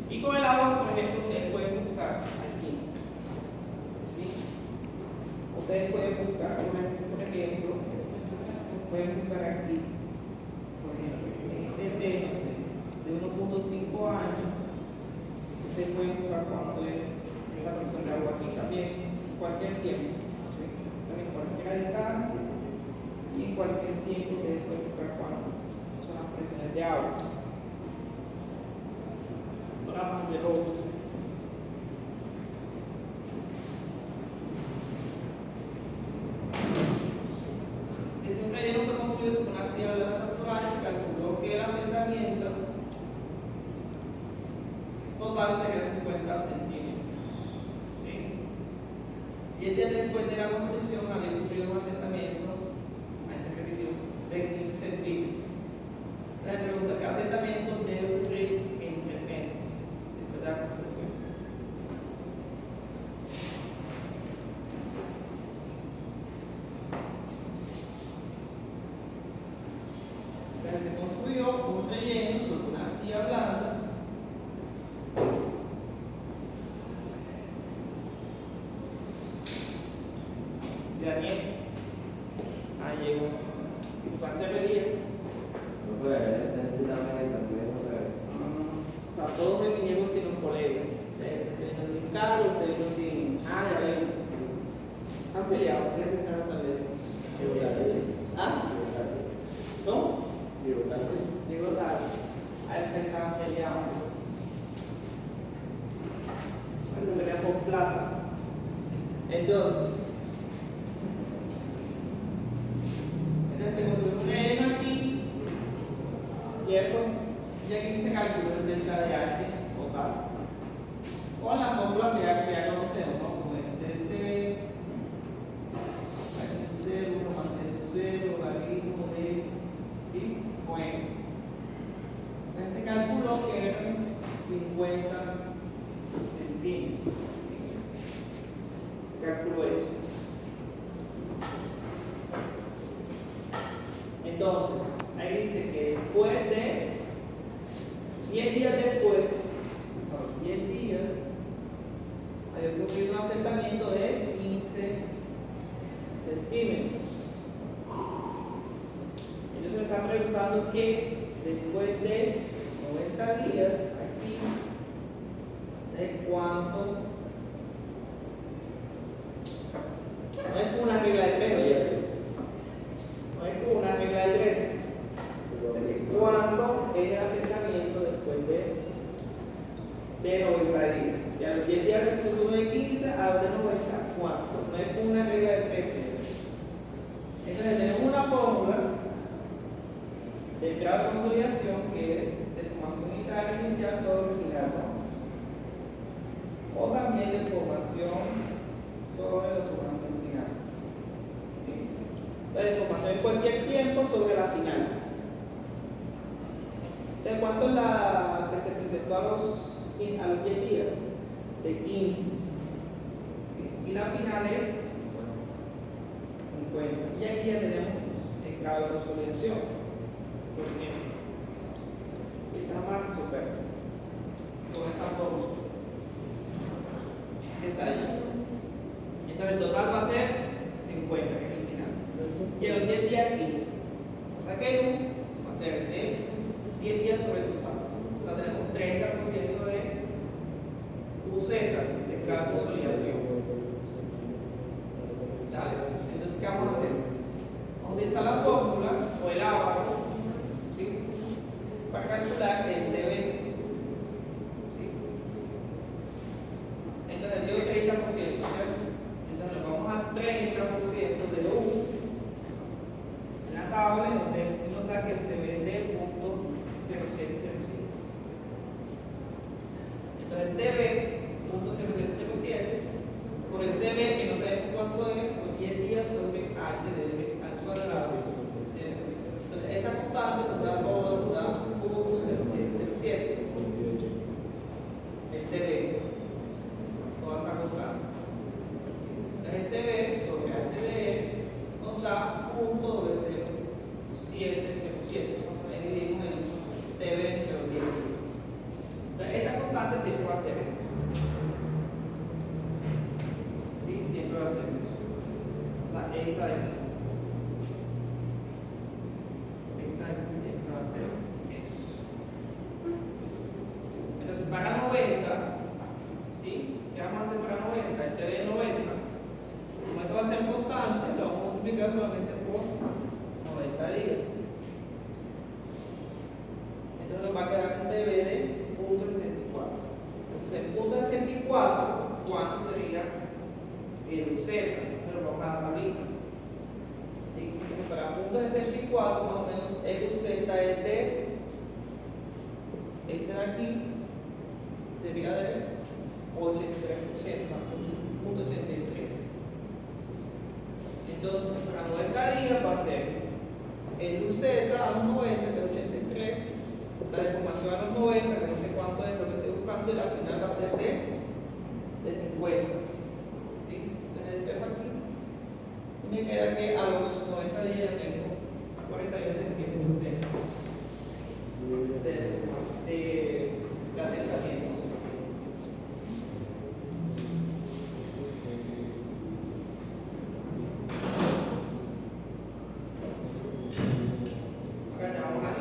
Y con el agua, por ejemplo, ustedes pueden buscar aquí. ¿Sí? Ustedes pueden buscar, por ejemplo, pueden buscar aquí, por ejemplo, este no sé, de 1.5 años, ustedes pueden buscar cuánto es la presión de agua aquí también, cualquier tiempo. ¿Sí? También cualquier distancia y en cualquier tiempo ustedes pueden buscar cuánto son las presiones de agua. Más de otro. Ese relleno fue construido sobre una silla de las naturales. Se calculó que el asentamiento total sería 50 centímetros. ¿Sí? Y el día después de la construcción había cumplido un asentamiento a ese requisito de 15 centímetros. La pregunta: ¿qué asentamiento debe ocurrir en 3 meses? De la construcción. Entonces se construyó un relleno sobre una silla blanda de Daniel. Ahí llegó. ¿Y su casa vería? No puede, necesitamos que también no puede. O sea, todos me vinieron sin los colegas. Ustedes vinieron sin Carlos, ustedes vinieron sin. Ah, ya ven. Han peleado, ¿qué se están también? ¿Ah? ¿No? Digo tarde. Ahí se estaban peleando. Ahí se pelean por plata. Entonces se construyó un relleno aquí, ¿cierto? Y aquí se calculó el delta de H total. Con la fórmula que ya conocemos, ¿no? Como el CC, H0, más H0, logaritmo de. ¿Sí? Bueno. Entonces se calculó que eran 50 centímetros. Se calculó eso. Entonces, ahí dice que después de 10 días después, 10 días, había ocurrido un asentamiento de 15 centímetros. Ellos se me están preguntando que después de 90 días, aquí, ¿de cuánto? No es como una regla de 3, oye. No es como una regla de 3. ¿Cuánto es el asentamiento después de 90 días? Si a los 10 días del futuro de 15, a los de 90, ¿cuánto? No es como una regla de 3. Entonces tenemos una fórmula del grado de consolidación que es de formación unitaria inicial sobre final, ¿no? O también de formación sobre la formación final. ¿Sí? Entonces, formación en cualquier tiempo sobre la final. ¿De cuánto es la que se presentó a los 10 días? De 15. ¿Sí? Y la final es 50. Y aquí ya tenemos el grado de consolidación. Por ejemplo, si está más super con esa fórmula. Está ahí. Entonces el total va a ser 50, que es el final. Y en los 10 días 15. O sea que el 1 va a ser de 10 días sobre el total. O sea, tenemos 30% de UZ de cada consolidación. ¿Sale? Entonces, ¿qué vamos a hacer? Vamos a utilizar la fórmula o el ábaco, ¿sí? Para calcular el DB. ¿Sí? Entonces, dio 30%, ¿cierto? Entonces, le vamos a 30% de U en la tabla y nos da que el DB es de 0.0707. Entonces, el DB 0.0707 por el CB, que no sabemos cuánto es, por 10 días sobre H de al cuadrado. ¿Cierto? Entonces, esta constante nos da 0.0707. El TB, todas esas constantes. Entonces, el CB sobre HDE nos da 0.0707. Ahí dividimos el TB entre los 10 días. Entonces, esta constante siempre va a ser esto. Siempre va a ser eso. La esta de aquí. Esta de aquí siempre va a ser eso. Entonces, para 90, ¿sí? ¿Qué vamos a hacer para 90? Este de 90. Como esto va a ser constante, lo vamos a multiplicar solamente por 90 días. Entonces, nos va a quedar un dB de 0.64. Entonces, el 0.64, ¿cuánto sería? El UZ, pero vamos a la tablita. ¿Sí? Para punto 64, más o menos, el UZ es de este de aquí sería de 83%, o sea, 0.83. Entonces, para 90 días va a ser el UZ a los 90, que es 83, la deformación a los 90, que no sé cuánto es lo que estoy buscando, y la final va a ser de 50. Aquí. Y me queda que a los 90 días tengo 41 centímetros de asentamientos. Ahora ya vamos a ir.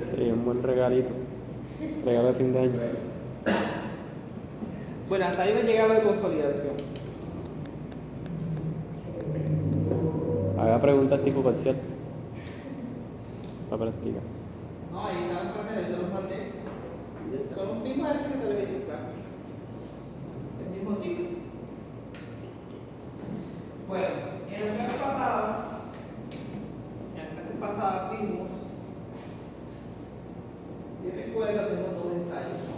Sería un buen regalito. Regalo de fin de año. Bueno, hasta ahí me llega lo de consolidación. Haga preguntas tipo parcial. Para practicar. No, ahí estaban clases, yo los mandé. Son los mismos ejercicios que les he hecho en clase. El mismo tipo. Bueno, en las clases pasadas vimos, si recuerdan, tenemos dos ensayos, ¿no?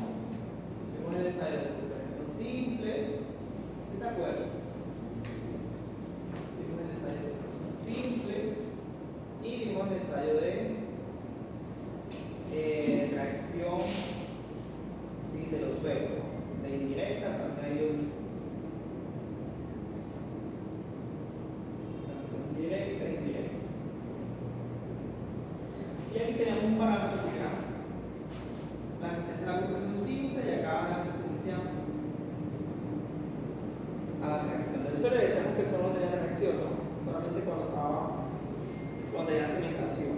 Tenemos el ensayo de multiplicación simple, ¿sí se acuerdan? Vimos el ensayo de multiplicación simple y vimos el ensayo de tracción, ¿sí? De los suelos, ¿no? De indirecta. reacción, ¿no? Solamente cuando hay cementación.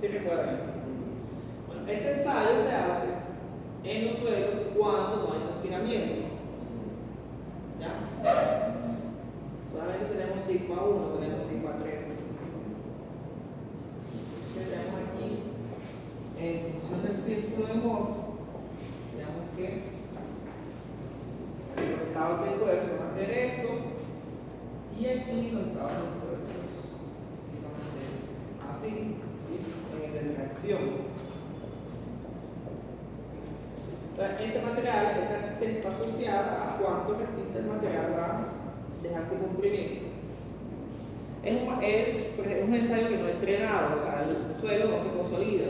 ¿Sí recuerdan eso? Bueno, este ensayo se hace en los suelos cuando no hay confinamiento. ¿Ya? Solamente tenemos sigma 1, tenemos sigma 3. ¿Qué tenemos aquí? En función del círculo de Mohr, tenemos que los estados de fuerza van a hacer esto, y aquí los estados de fuerza van a ser así, ¿sí? En el de reacción. Entonces, este material, esta resistencia está asociada a cuánto resiste el material a dejarse comprimir. Es un ensayo que no es drenado, o sea, el suelo no se consolida,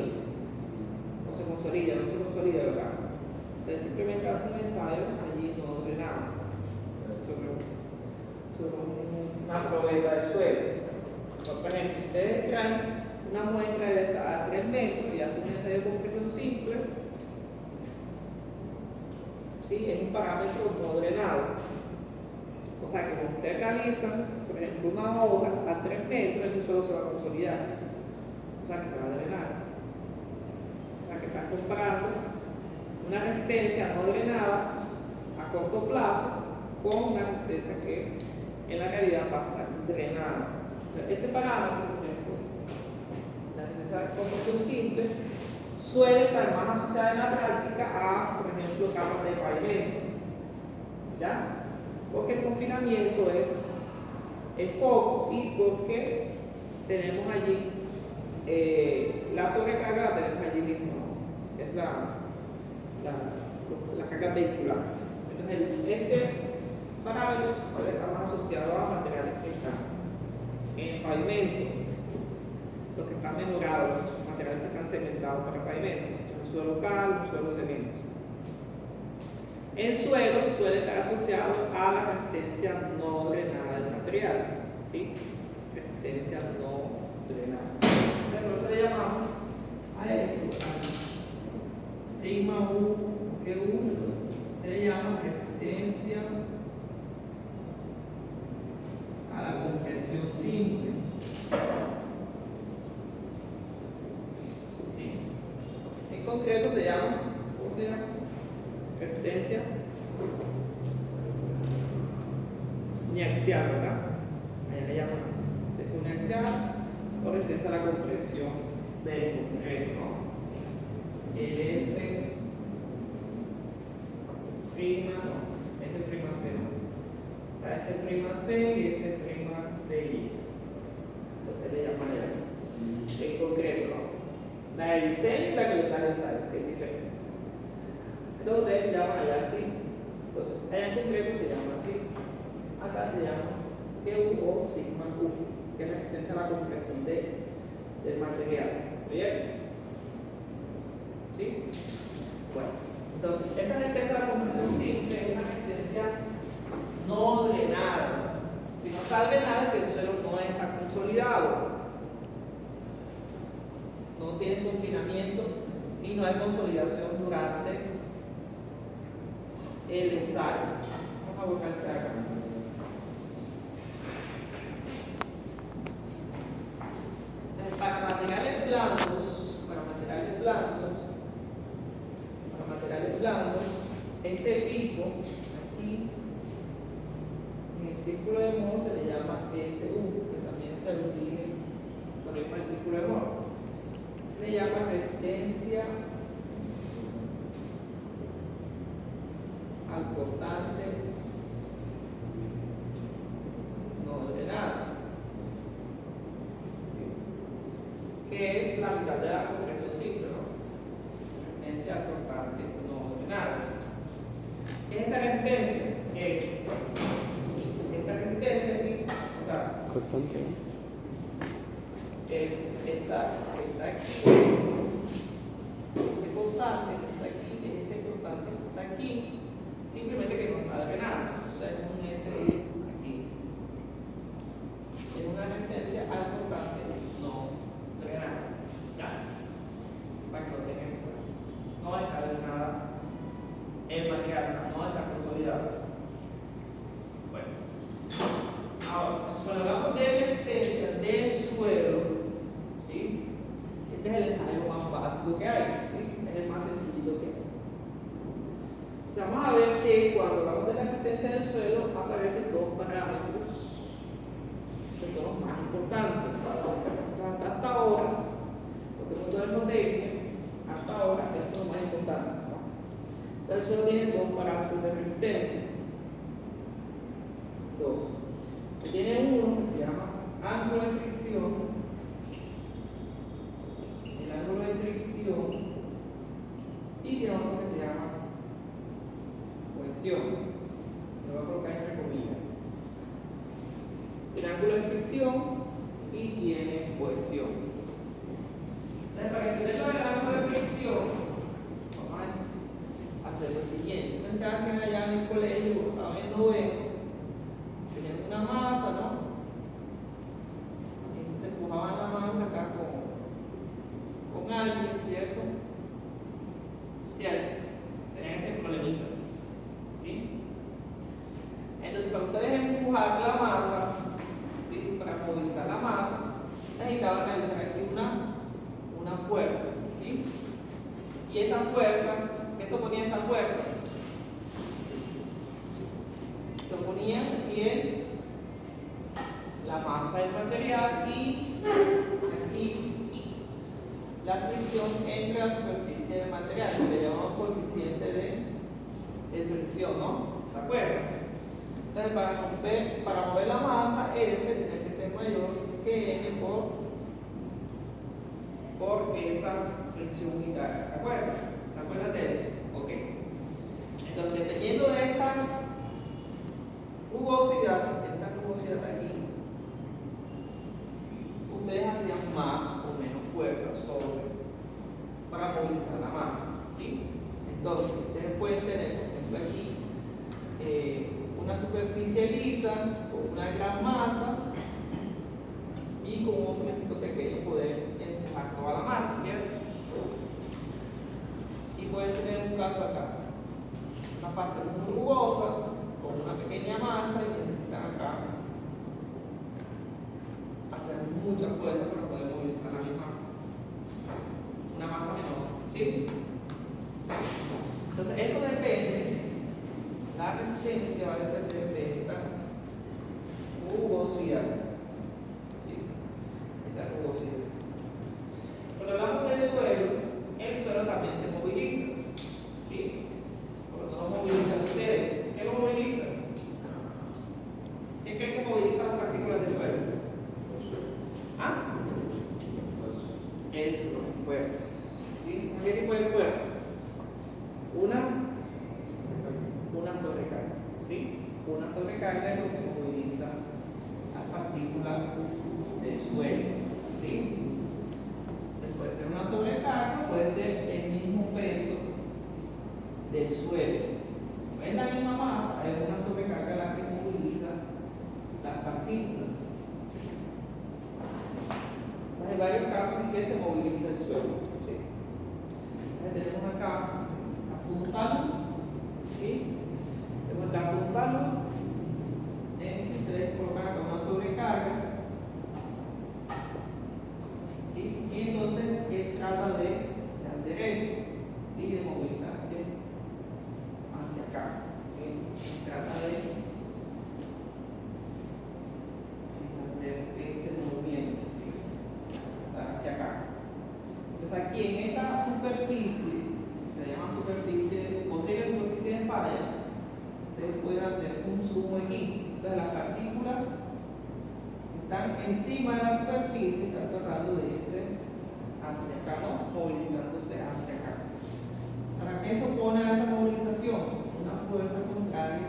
¿verdad? Entonces simplemente hace un ensayo allí no drenado sobre una probeta de suelo. Por ejemplo, si ustedes traen una muestra de esa a 3 metros y hacen un ensayo de compresión simple, ¿sí? Es un parámetro no drenado. O sea que cuando ustedes realizan, por ejemplo, una obra a 3 metros, ese suelo se va a consolidar. O sea que se va a drenar. O sea que están comparando una resistencia no drenada a corto plazo con una resistencia que en la realidad va a estar drenada. Entonces, este parámetro, por ejemplo, la resistencia de compresión simple, suele estar más asociada en la práctica a, por ejemplo, capas de pavimento. ¿Ya? Porque el confinamiento es poco y porque tenemos allí la sobrecarga la tenemos allí mismo, ¿no? Es las cargas vehiculares. Entonces, este parámetro está más asociado a materiales que están en pavimento, los que están mejorados, los materiales que están cementados para pavimento, un suelo cal, un suelo cemento. En suelo suele estar asociado a la resistencia no drenada del material, ¿sí? Resistencia no drenada. Por eso le llamamos a esto, a sigma 1, G1, se le llama resistencia a la compresión simple. ¿Sí? En concreto se llama, ¿cómo se llama? Resistencia uniaxial, ¿verdad? Allá le llaman así. Resistencia uniaxial o resistencia a la compresión del concreto, ¿no? El F prima, no, F prima C, ¿no? Está F prima C y F prima C. Usted le llama allá. En concreto, ¿no? La de diseño y la que le está en ensayo, que es diferente. Entonces llaman allá así. Entonces, allá en concreto se llama así. Acá se llama GU o sigma U, que es resistencia a la compresión del material. ¿Bien? ¿Sí? Bueno, entonces, esta resistencia a la compresión simple es una resistencia no drenada. Si no está drenada es que el suelo no está consolidado, no tiene confinamiento y no hay consolidación durante el ensayo. Vamos a buscar este acá. Para materiales blandos, este tipo, aquí, en el círculo de Mohr se le llama SU, que también se lo dije por el mismo círculo de Mohr. Se le llama resistencia al cortante no drenado, que es la mitad de la compresión simple, ¿no? Resistencia al cortante no drenado. ¿Qué es esa resistencia? Es esta resistencia aquí, o sea, Cortante. es esta aquí. Este constante que está aquí, es este constante que está aquí, simplemente que no está drenado. O sea, es un SI aquí. Es una resistencia al constante no drenado. ¿Ya? Para que lo tengan en cuenta. No está drenada el material, no está consolidado. Este es el ensayo más básico que hay, ¿sí? Es el más sencillito que hay. O sea, vamos a ver que cuando hablamos de la resistencia del suelo aparecen dos parámetros que son los más importantes hasta ahora, porque el mundo termotecnia hasta ahora estos son los más importantes, ¿no? El suelo tiene dos parámetros de resistencia. Dos. Tiene uno que se llama ángulo de fricción. El ángulo de fricción. Y tiene otro que se llama cohesión. Lo voy a colocar entre comillas. El ángulo de fricción y tiene cohesión. Entonces, para entender lo del ángulo de fricción, vamos a hacer lo siguiente. Ustedes hacen allá en el colegio, estaban en noveno, tenían una masa, ¿no? Y entonces empujaban la masa acá con alguien, ¿cierto? ¿Cierto? Tenían ese problemita, ¿sí? Entonces, para ustedes empujar la masa, ¿sí? Para movilizar la masa, necesitaban realizar aquí una fuerza, ¿sí? Y esa fuerza, ¿qué suponía esa fuerza? Suponía que la masa del material y aquí la fricción entre la superficie del material, que le llamamos coeficiente de fricción, ¿no? ¿Se acuerdan? Entonces, para mover la masa, F tiene que ser mayor que N por esa fricción unitaria. ¿Se acuerdan? ¿Se acuerdan de eso? Ok. Entonces, dependiendo de esta rugosidad aquí, ustedes hacían más o menos fuerza para movilizar la masa, ¿sí? Entonces, ustedes pueden tener, por ejemplo, aquí una superficie lisa con una gran masa y con un hombrecito pequeño poder empujar toda la masa, ¿cierto? Y pueden tener un caso acá, una fase muy rugosa con una pequeña masa y necesitan acá hacer mucha fuerza para poder movilizar una masa menor, ¿sí? Entonces eso depende, la resistencia va a depender de esta rugosidad, ¿sí? Esa rugosidad. Cuando hablamos del suelo, el suelo también se moviliza, ¿sí? Porque no lo movilizan ustedes. ¿Qué lo moviliza? ¿Qué creen que moviliza las partículas del suelo? ¿Ah? Eso, fuerza. ¿Sí? ¿Qué tipo de fuerza? Una sobrecarga. ¿Sí? Una sobrecarga es lo que moviliza las partículas del suelo. ¿Sí? Puede ser una sobrecarga, puede ser el mismo peso del suelo. No es la misma masa, es una sobrecarga la que moviliza las partículas. Entonces, hay varios casos en que se moviliza el suelo. ¿Sí? Entonces, tenemos acá un talud. ¿Sí? Tenemos el caso de un talud. Ustedes colocan acá una sobrecarga. ¿Sí? Y entonces él trata de hacer esto, ¿sí? De movilizarse hacia acá. ¿Sí? Trata de hacer este movimiento, ¿sí? Hacia acá. Entonces aquí en esta superficie, se llama superficie, posible superficie de falla, ustedes pueden hacer un zoom aquí. Entonces las partículas están encima de la superficie, están tratando de irse hacia acá, ¿no? Movilizándose hacia acá. ¿Para qué se opone a esa movilización? Una fuerza contraria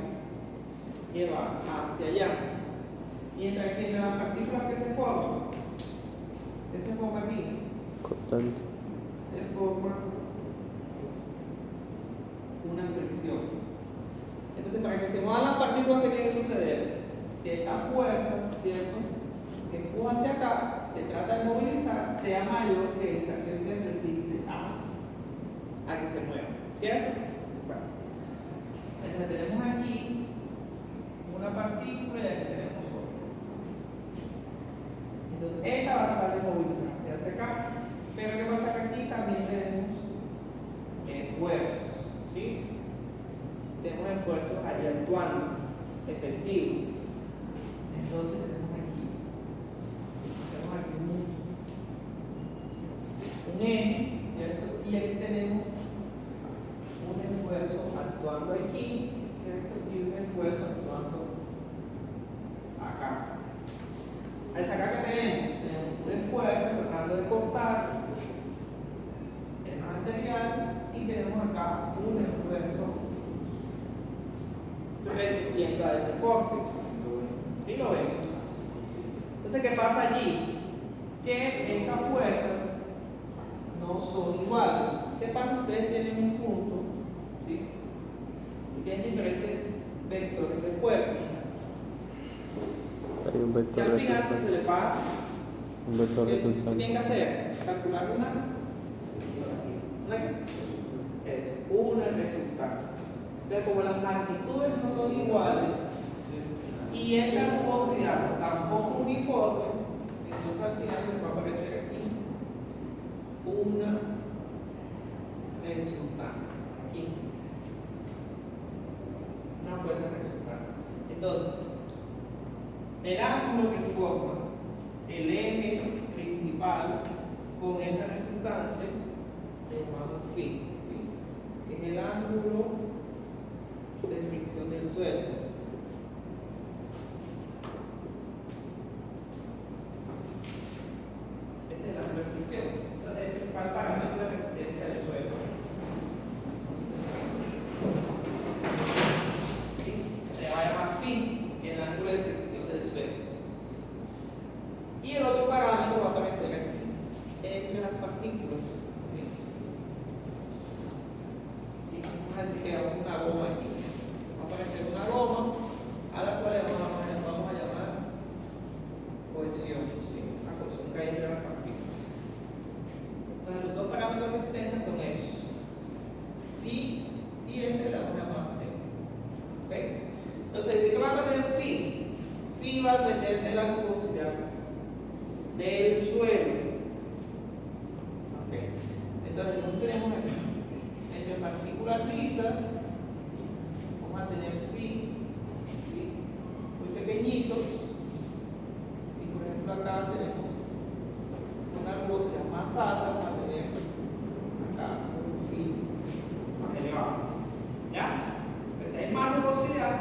que va hacia allá. Mientras que entre las partículas que se forman, ¿qué se forma aquí? Constante. Se forma una fricción. Entonces, para que se muevan las partículas, ¿qué tiene que suceder? Que esta fuerza, ¿cierto?, que empuja hacia acá, que trata de movilizar, sea mayor que esta que se resiste a que se mueva, ¿cierto? Bueno, entonces tenemos aquí una partícula y aquí tenemos otra. Entonces esta va a tratar de movilizarse hacia acá, pero ¿qué actuando, efectivos. Entonces tenemos aquí un eje, ¿cierto? Y aquí tenemos un esfuerzo actuando aquí, ¿cierto? Y un esfuerzo actuando acá. Al sacar que tenemos un esfuerzo tratando de cortar el material y tenemos acá un esfuerzo resistiendo a ese corte. ¿Sí lo ven? Entonces, ¿qué pasa allí? Que estas fuerzas no son iguales. ¿Qué pasa si ustedes tienen un punto, ¿sí? Y tienen diferentes vectores de fuerza? Hay un Que vector al final resultante. se le va. Un vector ¿Qué tienen resultante. que hacer? Calcular una resultante. Entonces, como las magnitudes no son iguales y esta nubosidad tampoco uniforme, entonces al final nos va a aparecer aquí una resultante. Aquí. Una fuerza resultante. Entonces, el ángulo que forma el eje principal con esta resultante le llamamos phi, ¿sí? Que es el ángulo de fricción del suelo. Ese es el ángulo de fricción. Entonces, el principal parámetro de resistencia del suelo. ¿Sí? Se va a llamar phi, el ángulo de fricción del suelo. Y el otro parámetro va a aparecer aquí, entre las partículas. ¿Sí? ¿Sí? Vamos a decir que hay una goma aquí. Va a aparecer una goma a la cual vamos a llamar cohesión. ¿Sí? La cohesión que hay entre las partículas. Entonces, los dos parámetros de resistencia son esos: phi y este le vamos a llamar C. ¿Ok? Entonces, ¿de qué va a tener phi? Phi va a depender de la nubosidad del suelo. Okay. Entonces, nosotros tenemos aquí entre partículas lisas, vamos a tener phi, ¿sí? Muy pequeñitos, y por ejemplo acá tenemos una nubosidad más alta, vamos a tener acá un phi más elevado. ¿Ya? Entonces, si hay más nubosidad,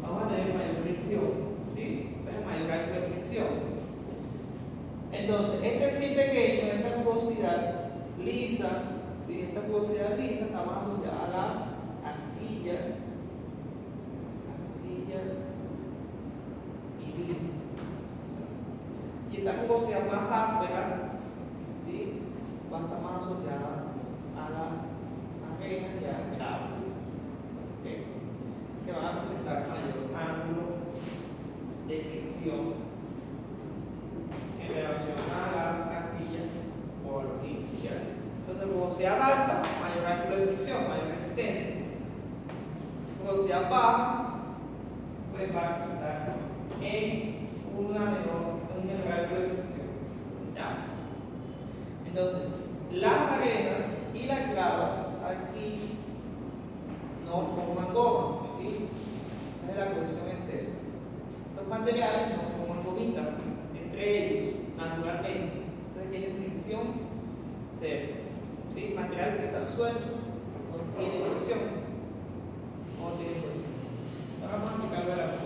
vamos a tener mayor fricción, ¿sí? Entonces, mayor ángulo de fricción. Entonces, este phi pequeño, esta nubosidad lisa, ¿sí? Esta nubosidad lisa está más asociada a las arcillas y líneas. Y esta nubosidad más áspera, ¿sí? Va a estar más asociada a las arenas y al gravo, ¿okay? Que van a presentar mayor ángulo de fricción en relación a las arcillas o a los líquidos. Entonces, nubosidad alta, mayor ángulo de fricción, mayor resistencia. Nubosidad baja, pues va a resultar en un menor ángulo de fricción. ¿Ya? Entonces, las arenas y las gravas aquí no forman goma, ¿sí? Entonces, la cohesión es cero. Estos materiales no forman gomita entre ellos, naturalmente. Entonces tienen fricción cero. ¿Sí? Material que está suelto no tiene fricción. No tiene fricción. Ahora vamos a aplicarlo a la cosa.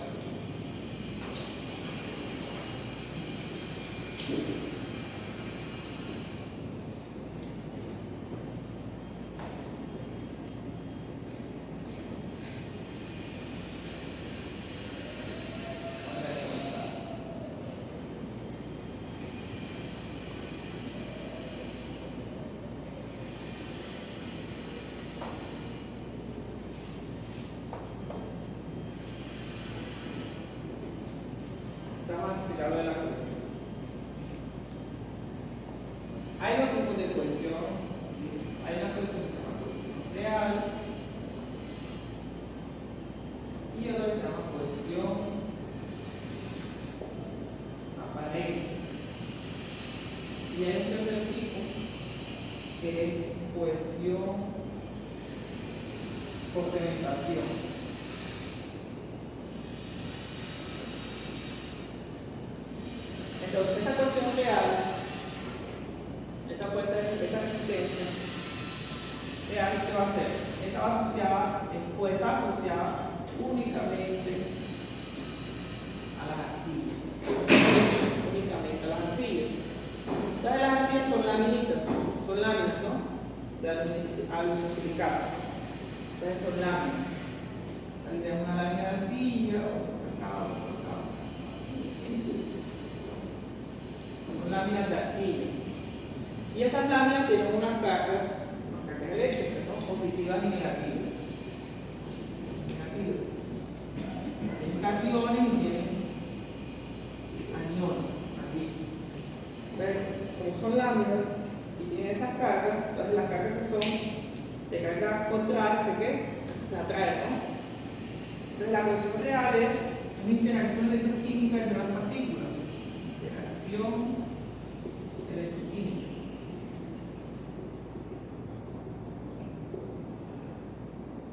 Vamos a explicarlo de la cohesión. Hay dos tipos de cohesión. Hay una cohesión que se llama cohesión real y otra que se llama cohesión aparente. Y hay un tercer tipo que es cohesión por cementación. Entonces, esa ecuación real, esa fuerza, esa resistencia real, ¿qué va a hacer? Esta va asociada, puede estar asociada únicamente a las arcillas. Únicamente a las arcillas. Entonces, las arcillas son láminas, ¿no? De aluminio silicado. Entonces, son láminas. Aquí tenemos una lámina de arcilla, son láminas de arcilla. Y estas láminas tienen unas cargas eléctricas, ¿no? Positivas y negativas. Tienen cationes y tienen aniones. Aquí. Entonces, como son láminas y tienen esas cargas, entonces las cargas que son de carga contraria, se atraen, ¿no? Entonces, la ecuación real es una interacción electroquímica entre las partículas. Interacción electroquímica.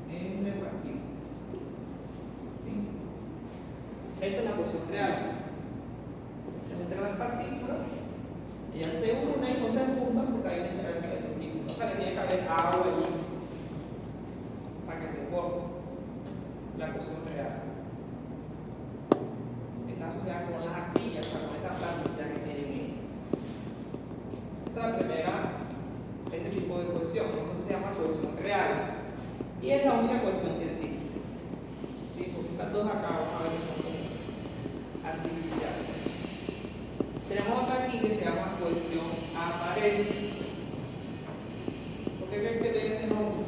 Entre partículas. ¿Sí? Esa es la ecuación real. Entre las partículas, ellas se unen y no se juntan porque hay una interacción electroquímica. O sea, que tiene que haber agua allí para que se forme la ecuación real. Está asociada con las arcillas, o sea, con esa plasticidad que tienen ellas. Esta es la primera, este tipo de ecuación, entonces se llama ecuación real. Y es la única ecuación que existe. ¿Sí? Porque estas dos acá a ver son como artificiales. Tenemos otra aquí que se llama ecuación aparente. ¿Por qué creen que tiene ese nombre?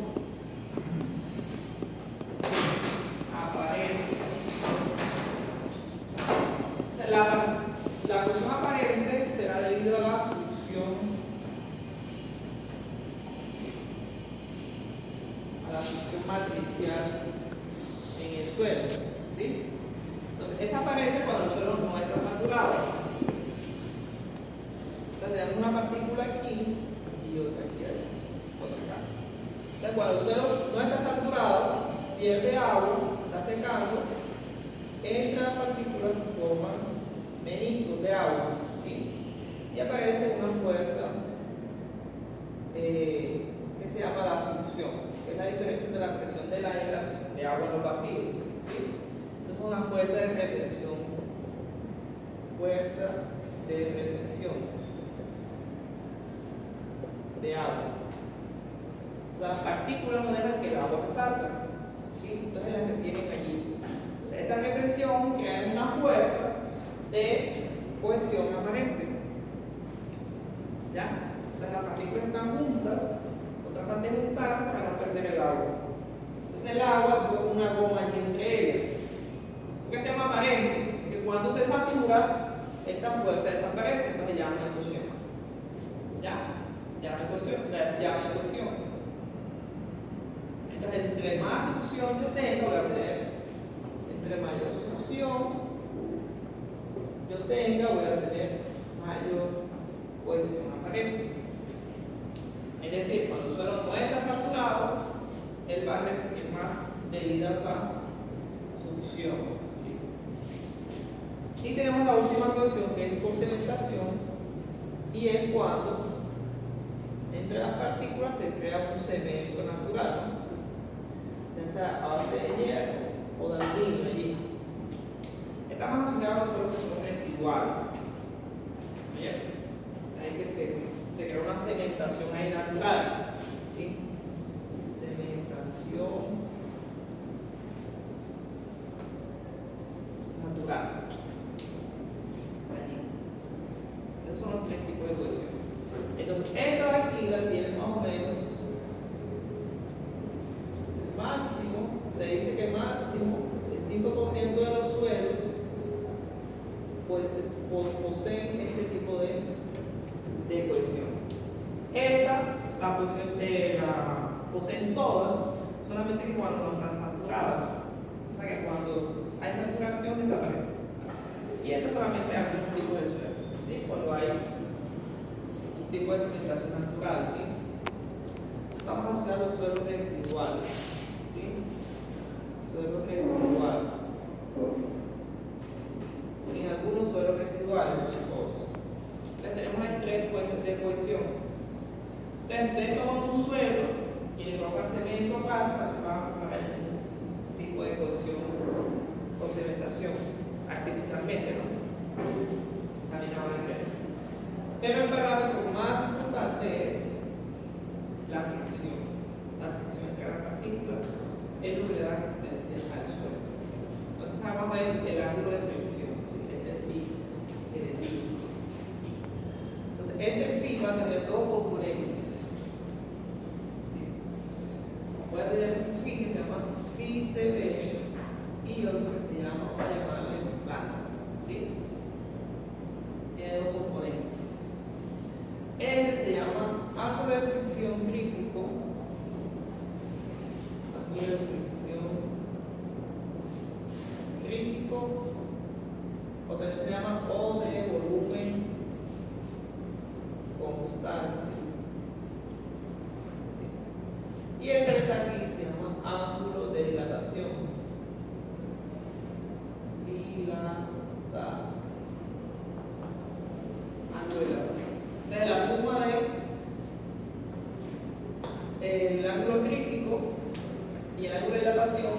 La ecuación aparente será debido a la solución matricial en el suelo. ¿Sí? Entonces, esa aparece cuando el suelo no está saturado. Entonces, tenemos una partícula aquí y otra aquí, otra acá. Entonces, cuando el suelo no está saturado, pierde agua, se está secando, entre las partículas se forman meniscos de agua, ¿sí? Y aparece una fuerza que se llama la succión, que es la diferencia entre la presión del aire y la presión de agua en los vacíos, ¿sí? Entonces, una fuerza de retención, de agua. Las partículas no dejan que el agua resalga, ¿sí? Entonces las retienen allí. Entonces, esa retención crea una fuerza de cohesión aparente. ¿Ya? Entonces las partículas están juntas o tratan de juntarse para no perder el agua. Entonces el agua es una goma allí entre ellas. ¿Por qué se llama aparente? Porque cuando se satura, esta fuerza desaparece, entonces ya no hay cohesión. ¿Ya? Ya no hay cohesión. Entonces, entre más succión yo tengo, voy a tener, entre mayor succión yo tenga, voy a tener mayor cohesión aparente. Es decir, cuando el suelo no está saturado, él va a recibir más debido a esa succión. ¿Sí? Y tenemos la última ecuación que es por cementación, y es cuando entre las partículas se crea un cemento natural, ya sea a base de hierro o de aluminio allí. Estamos asociados a los suelos residuales. ¿Bien? Ahí que se crea una cementación ahí natural. ¿Sí? Cementación natural. Allí. Esos son los tres tipos de cohesión. Entonces, esta de aquí la tiene más o menos el máximo, te dice que el máximo, el 5% de los suelos pues poseen este tipo de cohesión. Esta la poseen todas, solamente que cuando no están saturadas. O sea que cuando hay saturación desaparece. Y esta solamente hay algún tipo de suelo, ¿sí? Cuando hay un tipo de cementación natural, ¿sí? Vamos a asociar los suelos residuales, ¿sí? Suelos residuales. En algunos suelos residuales, no en todos. Entonces, ustedes toman un suelo y le colocan cemento para formar algún tipo de cohesión o cementación artificialmente, ¿no? También la van a creer. Pero el parámetro más importante es la fricción. La fricción entre las partículas es lo que le da resistencia al suelo. Entonces vamos a ver el ángulo de fricción, ¿sí? Este phi, el phi. Entonces ese phi va a tener dos componentes. ¿Sí? Voy a tener un phi que se llama phi CD y otro que se llama, vamos a llamarle lambda. ¿Sí? Tiene dos componentes. Este se llama ángulo de fricción crítico. Ángulo de fricción crítico. O también se llama O de volumen constante. ¿Sí? Y este que está aquí se llama ángulo de dilatación. Ángulo de dilatación. Entonces la suma de el ángulo crítico y el ángulo de dilatación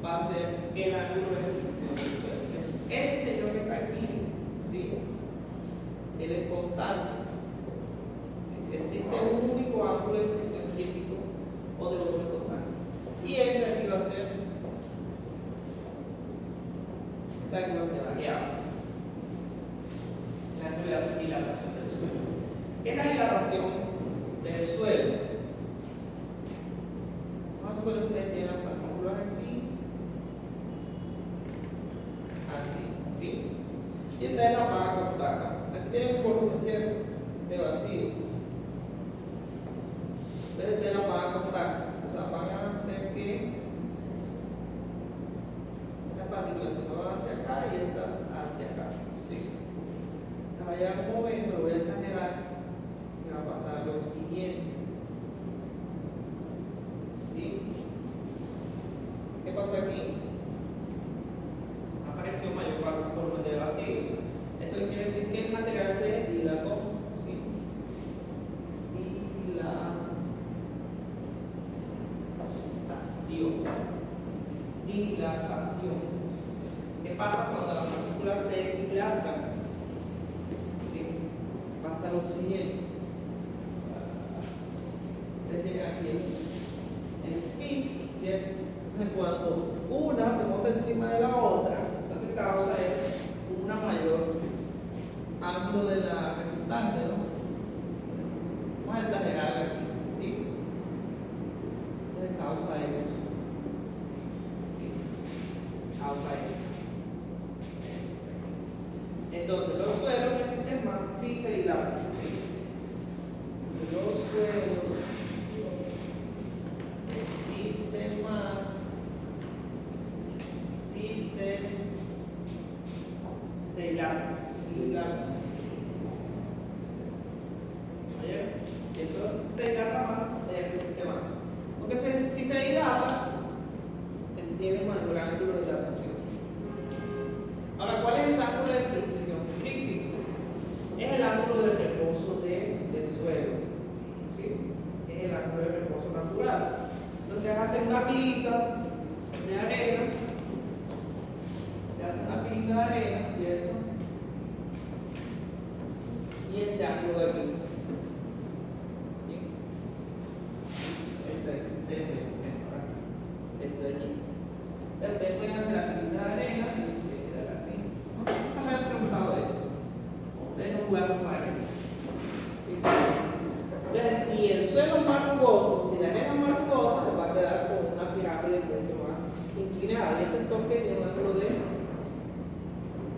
va a ser el ángulo de fricción. Este señor que está aquí, ¿sí? Él es constante. ¿Sí? Existe un único ángulo de fricción crítico o de volumen constante. Y este aquí va a ser, variable. El ángulo de dilatación del suelo. ¿Qué es la dilatación del suelo? Vamos a suponer que ustedes tienen las partículas aquí, así, ¿sí? Y ustedes las van a cortar. Aquí tienen un volumen, ¿cierto?, de vacío. Entonces ustedes las van a cortar, o sea, van a hacer que estas partículas se muevan hacia acá y estas hacia acá, ¿sí? Va a llegar un momento, lo voy a exagerar, y va a pasar lo siguiente. ¿Sí? ¿Qué pasó aquí? Apareció mayor volumen de vacío. Eso quiere decir que el material se dilató. ¿Sí? Dilatación. ¿Qué pasa cuando las partículas se dilatan? Pasa lo siguiente. Ustedes tienen aquí el phi, ¿cierto? Entonces, cuando una se monta encima de la otra, lo que causa es una mayor ángulo de la resultante, ¿no? Vamos a exagerar aquí, ¿sí? Entonces, causa esto. ¿Sí? Causa esto. Entonces, los suelos resisten más si se dilatan. ¿Sí? Los suelos resisten más si se dilatan. ¿Oye? Si eso se dilata más, resiste más. Porque si se dilata, tiene mayor ángulo de dilatación. Ahora, ¿cuál es el ángulo de fricción crítico? Es el ángulo de reposo del suelo. ¿Sí? Es el ángulo de reposo natural. Entonces hacen una pilita de arena, ¿cierto? Y este ángulo de aquí. ¿Sí? Este de aquí, este de aquí. Entonces ustedes pueden hacer la pilita de arena y quedar así. ¿No me han preguntado de eso? Ustedes no jugaron con arena. ¿Sí? Entonces, si el suelo es más rugoso, si la arena es más rugosa, les va a quedar con una pirámide mucho más inclinada. Y eso es porque tiene un ángulo de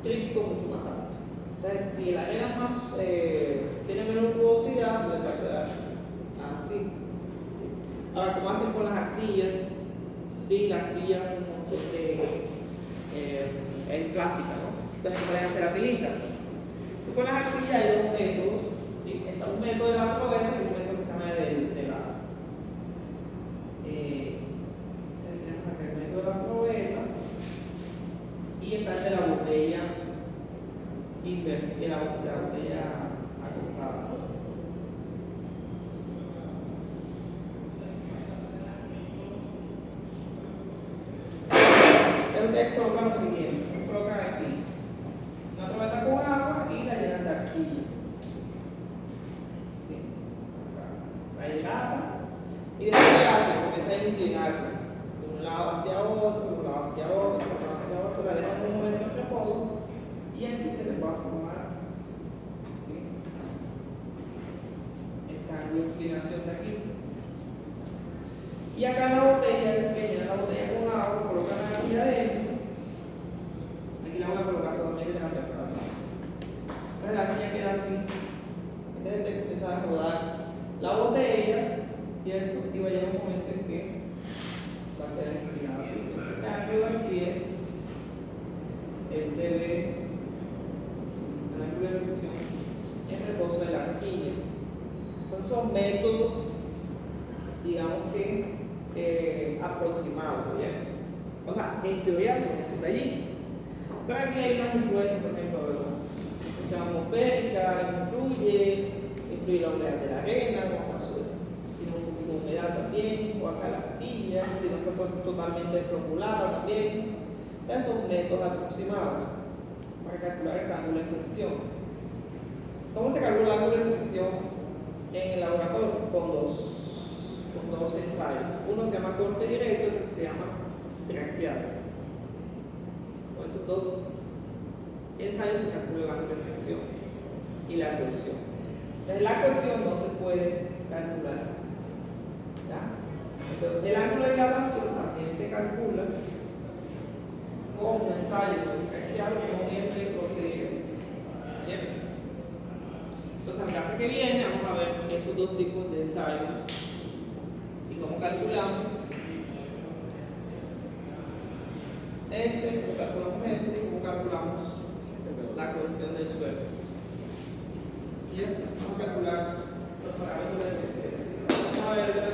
crítico mucho más alto. Entonces, si la arena es más, tiene menos rugosidad, les va a quedar así. Ahora, ¿cómo hacen con las arcillas? Sí, la arcilla es plástica, ¿no? Entonces pueden hacer la pilita. Y con las arcillas hay dos métodos. ¿Sí? Está un método de la probeta y un método que se llama el método de la probeta. Y está el de la botella invertida, la botella acostada. ustedes colocan lo siguiente, colocan aquí una cubeta con agua y la llenan de arcilla. ¿Sí? La hidratan y después ¿qué hacen? Comienzan a inclinarla de un lado hacia otro, de un lado hacia otro, de un lado hacia otro, la dejan un momento en reposo y aquí se les va a formar esta inclinación de aquí. Y acá en la botella, que llenan la botella con agua, colocan la arcilla adentro. Aquí la voy a colocar totalmente transversal. Entonces la arcilla queda así. Entonces te empieza a rodar la botella, ¿cierto? Y va a llegar un momento en que va a ser inclinada así. Este ángulo de aquí es el CB, el ángulo de fricción, el reposo de la arcilla. Entonces son métodos, digamos que aproximados, ¿bien? O sea, en teoría son esos de allí. Pero aquí hay unas influencias, por ejemplo, la presión atmosférica, influye la humedad de la arena, como está tiene un poquito de humedad también, o acá la arcilla, si no está totalmente floculada también. Entonces son métodos aproximados para calcular ese ángulo de fricción. ¿Cómo se calcula el ángulo de fricción en el laboratorio? Con dos ensayos. Uno se llama corte directo y otro se llama triaxial. Con esos dos ensayos se calcula el ángulo de fricción y la cohesión. Entonces la cohesión no se puede calcular así. ¿Ya? Entonces el ángulo de dilatación también se calcula con un ensayo triaxial o con este corte directo. ¿Bien? Entonces en la clase que viene vamos a ver esos dos tipos de ensayos y cómo calculamos cómo calculamos y cómo calculamos la cohesión del suelo. Bien, vamos a calcular los parámetros de vamos a ver